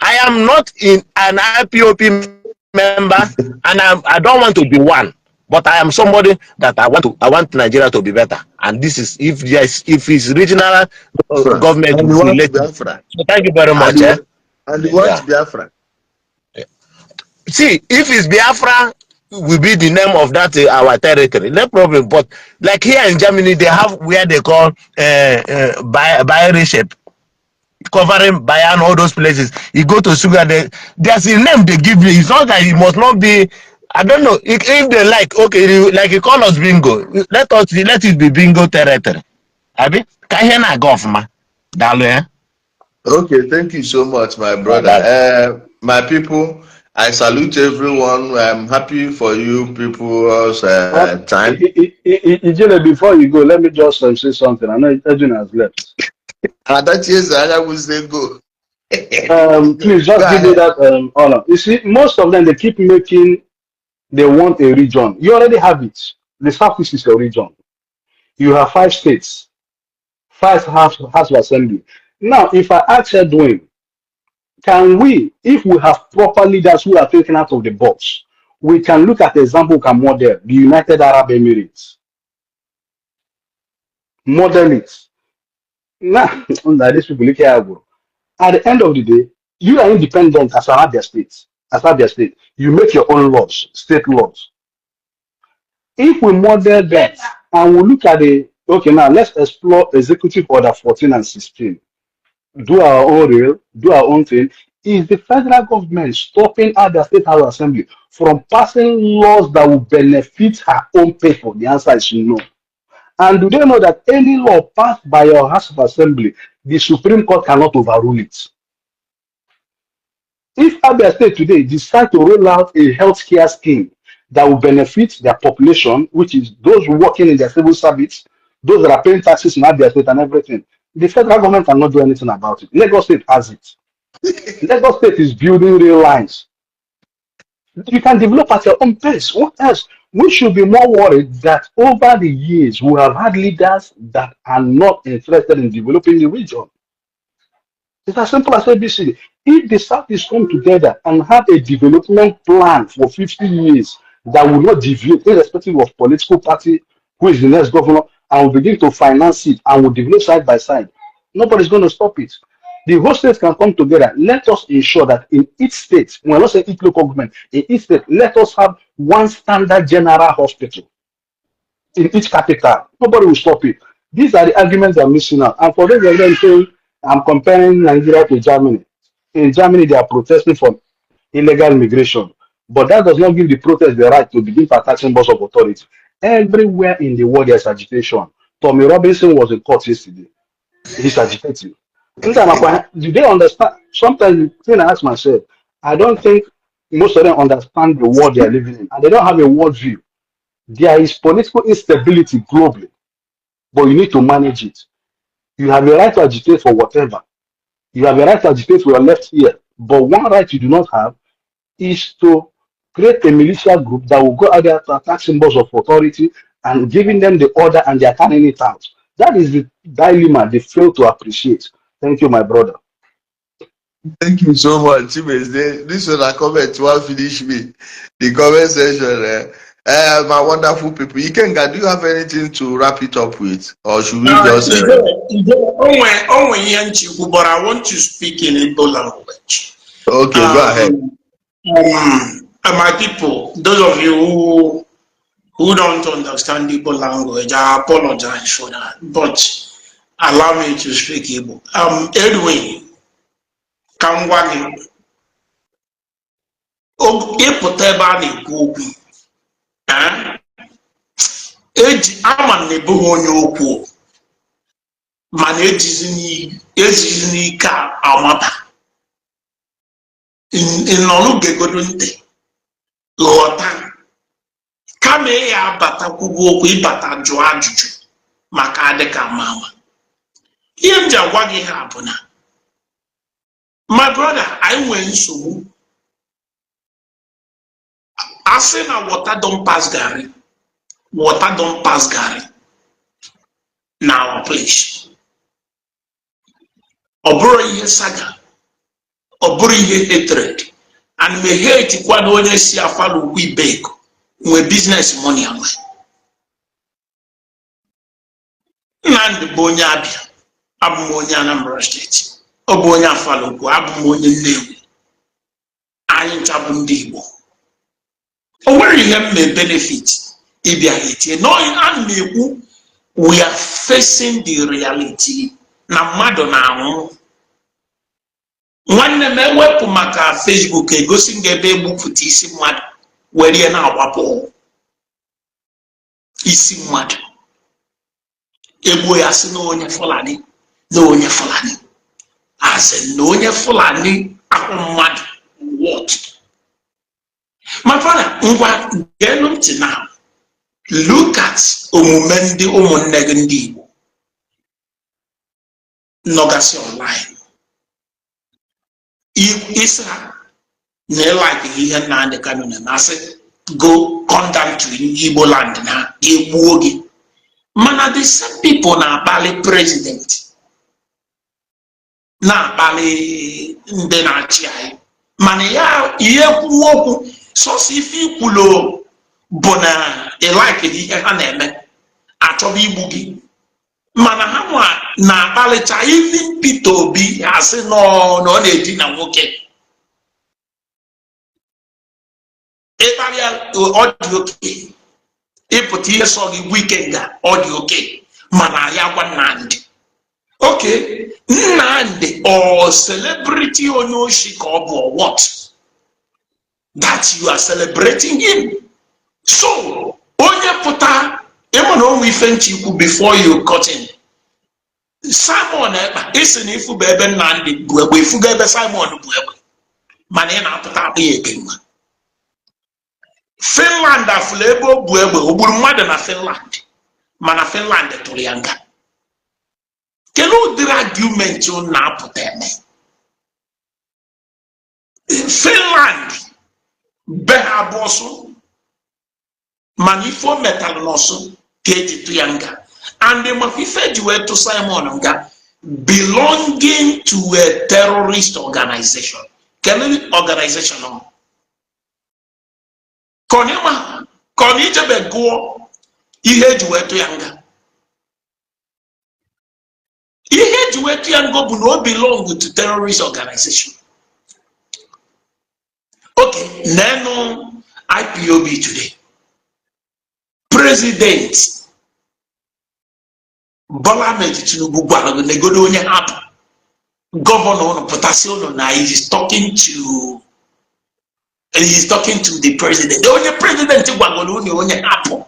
I am not in an IPOP member, and I don't want to be one, but I am somebody that I want Nigeria to be better. And this is if it's regional government related. So thank you very much. And you want Biafra? See, if it's Biafra, will be the name of that our territory, no problem. But like here in Germany, they have where they call Bayerische, covering Bayern, all those places. You go to Sugar, there's a name they give you. It's not that it must not be. I don't know if they like. Okay, like you call us bingo. Let it be bingo territory. Abi, kahena govma, dalu. Okay, thank you so much, my brother. My people, I salute everyone. I'm happy for you people's time. Ijele, before you go, let me just say something. I know Edwin has left. That is, I will say go. Please just give me that honor. You see, most of them, they keep making, they want a region. You already have it. The Southeast is a region. You have 5 states, 5 House of Assembly. Now, if I ask Edwin, can we, if we have proper leaders who are thinking out of the box, we can look at the example, can model the United Arab Emirates. Model it. Now, these people look at the end of the day, you are independent as Arabia State. As Arabia State, you make your own laws, state laws. If we model that and we look at okay, now let's explore Executive Order 14 and 16. Do our own real, do our own thing. Is the federal government stopping other state house assembly from passing laws that will benefit her own people? The answer is no. And do they know that any law passed by your House of Assembly, the Supreme Court cannot overrule it? If Abia State today decide to roll out a healthcare scheme that will benefit their population, which is those working in their civil service, those that are paying taxes in Abia State and everything, the federal government cannot do anything about it. Lagos State has it. Lagos State is building rail lines. You can develop at your own pace. What else? We should be more worried that over the years we have had leaders that are not interested in developing the region. It's as simple as ABC. If the Southeast come together and have a development plan for 50 years that will not deviate, irrespective of political party, who is the next governor, and will begin to finance it and will develop side by side, nobody's going to stop it. The whole states can come together. Let us ensure that in each state, when I not say each local government, in each state, let us have one standard general hospital in each capital. Nobody will stop it. These are the arguments I'm missing out. And for those of them saying, I'm comparing Nigeria to Germany. In Germany, they are protesting for illegal immigration. But that does not give the protest the right to begin attacking boss of authority. Everywhere in the world, there's agitation. Tommy Robinson was in court yesterday. He's agitating. Do they understand? Sometimes the thing I ask myself, I don't think most of them understand the world they are living in. And they don't have a world view. There is political instability globally, but you need to manage it. You have a right to agitate for whatever. You have a right to agitate for your left ear. But one right you do not have is to create a militia group that will go out there to attack symbols of authority and giving them the order and they are carrying it out. That is the dilemma they fail to appreciate. Thank you, my brother. Thank you so much. This one I comment one finish me. The comment section. My wonderful people. Ikenga, do you have anything to wrap it up with? Or should we just... But I want to speak in Igbo language. Okay, go ahead. My people, those of you who don't understand Igbo language, I apologize for that. But allow me to speak Igbo. Edwin, Kangwagi, Epoteba ni Gobi. Eji ama nebu onye okwu. Mana ejizi n'ike amata. Ịnọrụ gegodo ntị ghọta kama ya abatakwugo okwu ịbata jụọ ajụjụ maka adịka mama. Ihe m ji agwa gị ha bụ na my brother, anyị nwere nsogbu. Asị na water don pass garri, water don pass garri na our place. Ọ bụrụ ihe saga, ọ bụrụ ihe hatred, and me hate kwa na onye si afalo ugwu ibeko nwe business money anwe. Nnamdi bụ onye Abia, abụ m onye Anambra State. Ọ bụ onye afalo ugwu, abụ m onye Nnewi. Anyị ncha bụ ndị Igbo. O nwere ihe m mee benefit ịbịa etie. No, a na-ekwu we are facing the reality na mmadụ na-anwụ. Nwanne m ewepụ maka Facebook egosi m ebe egbupụta isi mmadụ were ya na-agbapụ isi mmadụ. Egbuo ya sị na onye Fulani na onye Fulani. Asị na onye Fulani ahụ mmadụ what? My brother, ngwa geenụ ntị na look at omume ndị ụmụnne gị ndị Igbo nọgasị online. Isa na like ihe Nnamdi Kanu na-asị go come down to Igbo land na egbuo gị. Mana the same people na-akpali president, na-akpali ndị na-achị anyị. Mana ya ihe kwuo okwu sọsọ ife ikwulo bụ na like ihe ha na-eme achọba igbu gị. Mana ha nwa na-akpalicha even Peter Obi asị na ọ na-edina nwoke. Ịkparịa ọ dị oke, ịpụta ihe sọ gị weekend ọ dị oke, mana ya gwa Nnamdi. Okay, Nnamdi or celebrity onye oshi ka ọ bụ what? That you are celebrating him. So, onye pụta ịma na onwe ife nchikwu before you cut in. Simon ekpa isi na ifu bụ ebe Nnamdi bụ egbe, ifuga ebe Simon bụ egbe. Mana ị na-apụta akpụ ya eke nwa. Finland afụla ebe o bụ egbe, o gburu mmadụ na Finland. Mana Finland tụrụ ya nga. Kedu ụdịrị argument unu na-apụta eme? Finland be ha bụ ọsọ, mana ife o metalụ n'ọsọ ka eji tụ ya nga. And maka ife ji wee tụ Simon nga belonging to a terrorist organization. Kedu organization ọ? Kọni ijebe gụọ ihe eji wee tụ ya nga. Ihe eji wee tụ ya nga bụ na o belong to terrorist organization. Okay, nenu IPOB today. President Bola Ahmed Tinubu gwara gị negodo onye hapụ. Governor unu pụtasị unu na he is talking to the president. Onye president gwagoro unu onye hapụ.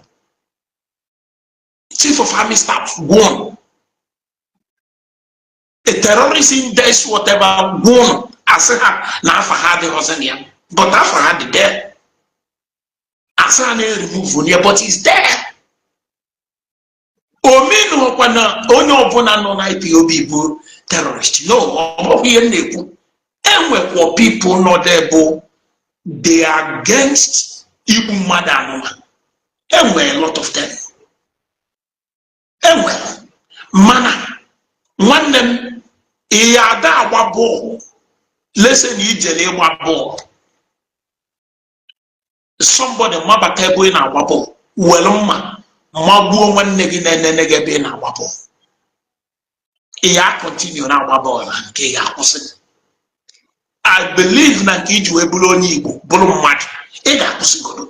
Chief of Army Staff won. A terrorist index whatever won. Asị ha na afa ha dị ọzọ ya. But after had there, Asana remove here, but he's there. Ominu okwana onye obuna non IPOB bu terrorist. No, here neku. Enwe people not there, they are against Igbo Madanoma. Enwe a lot of them. Enwe mana one them iyada wabo. Listen Ijele wabo. somebody mabata ebe na agbapo were mma magbuo nwanne gị na-enene gị ebe na agbapo ya continue na agbabo na nke ya akwụsị. I believe na nke iji wee bụrụ onye Igbo bụrụ mmadụ ị ga-akwụsịgodo.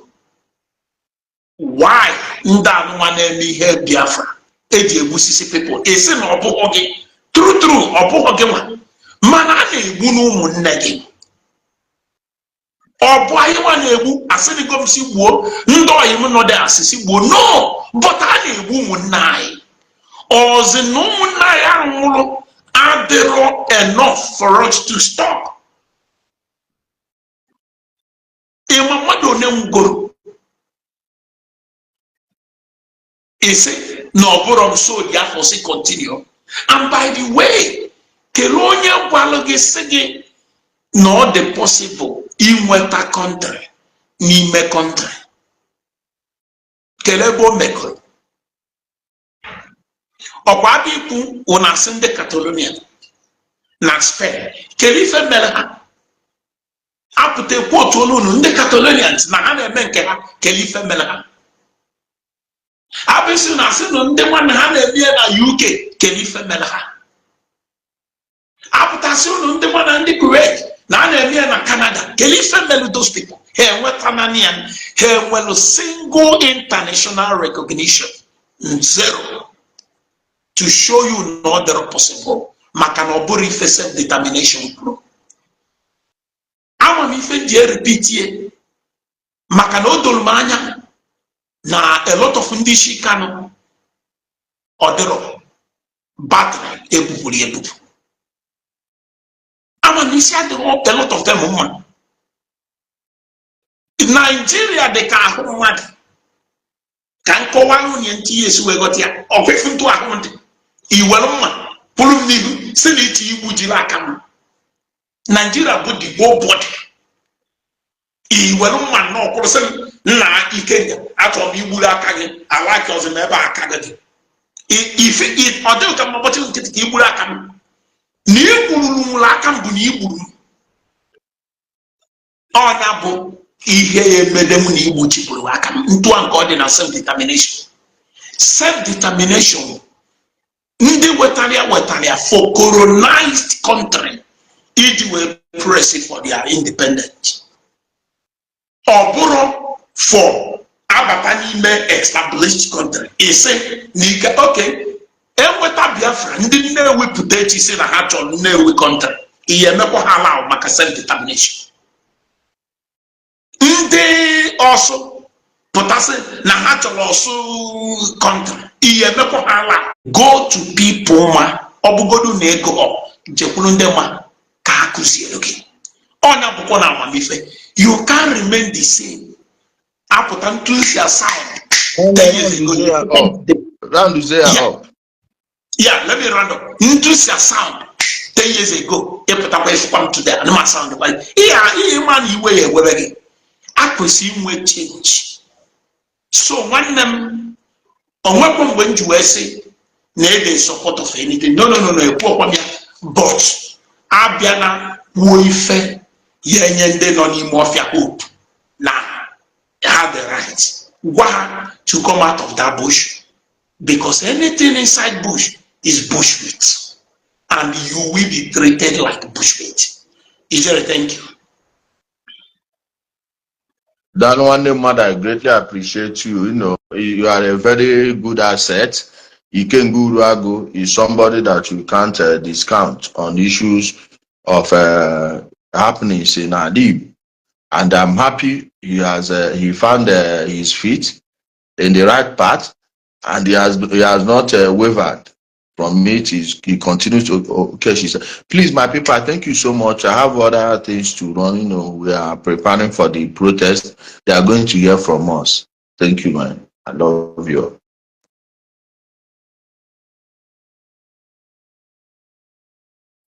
Why ndị anụmanụ na-eme ihe Biafra eji egbusisi people esi na ọ bụghị gị true ọ bụghị gị nwa mana a na-egbu n'ụmụnne gị. Ọ bụ anyị nwa na-egbu asịrịgo m si gbuo ndị oyi m nọ dị asịsị gbuo no but a na-egbu ụmụnne anyị. Ọzi na ụmụnne anyị ahụ nwụrụ adịrọ enough for us to stop. Ịma mmadụ one nwugoro isi na ọ bụrụ nso dị afọ si continue. And by the way, kelee onye gwalụ gị sị gị na ọ dị possible inweta country n'ime country. Kelee ebe o mekọrọ. Ọkwa abịa ikwu ụna asị ndị Catalonia na Spain kelee ife mere ha apụta ekwu otu olu ndị Catalonians na ha na-eme nke ha kelee ife mere ha. Abịsị na asị na ndị nwanne ha na-eme na UK kelee ife mere ha. Apụtasị ụnụ ndị nwanne ndị Kuwait na a na-eme na Canada kelee ife mere those people. Ha enweta naanị ya ha enwelu single international recognition zero to show you no other possible maka na ọ bụrụ ife self determination kwuru. Ama m ife ji repeat ye maka na o doro m anya na a lot of ndị isi Kanu ọ dịrọ battery ebupụrụ ebupụ. Ama m isi adịrọ a lot of them mma. Nigeria dị ka ahụ mmadụ ka nkọwa nwunye ntị esi wee ghọta ya ọfefu ntụ ahụ ndị iwere mma pụrụ m n'ihu si na iti igbu jiri aka m. Nigeria bụ the whole body. Iwere mma na ọkwụrụ sị nna Ikenga achọrọ m igburu aka gị ala ka ọzọ ebe aka gị dị. Ife ọ dịghị ka mgbọchị nkịtị ka igburu aka m na igburu nwụrụ aka m bụ na igburu m. Ọnya bụ ihe emede m na igbuchipụrụ aka m ntụa nke ọ dị na self determination. Self determination ndị wetara ya for colonized country iji wee press for their independence. Ọ bụrụ for abata n'ime established country ise na ike oke enweta Biafra ndị na-ewepụta echi si na ha chọrọ na-ewe country ihe emekwa ha ala maka self determination. Ndị ọsụ pụtasị na ha chọrọ ọsụ country ihe emekwa ha ala. Go to people ma ọ bụgodu na ego ọ jekwuru ndị ma ka ha kụziere gị. Ọnya bụkwa na amamife. You can't remain the same. Apụta ntụsi aside 10 years ago. Yeah, let me round up. Ntụsi aside 10 years ago. Epụtakwa ifukwa m today. Anụma sound kwa. Ihe ma na iwe ya ewebe gị. Akwesị inwe change. So nwanne m onwekwa mgbe m ji wee sị na ede support of anything. No, ekwu ọkwa ya. But abịa na wuo ife ya enye ndị nọ n'ime ọfịa hope na have the right gwa ha to come out of that bush because anything inside bush is bushmeat and you will be treated like bushmeat. Ijele, thank you. Dan one mother, I greatly appreciate you. You know, you are a very good asset. Ikenga Uruagu is somebody that you can't discount on issues of happenings in Adib. And I'm happy he found his feet in the right path, and he has not wavered from it. He continues to okay. She said, please, my people, I thank you so much. I have other things to run. You know, we are preparing for the protest. They are going to hear from us. Thank you, man. I love you.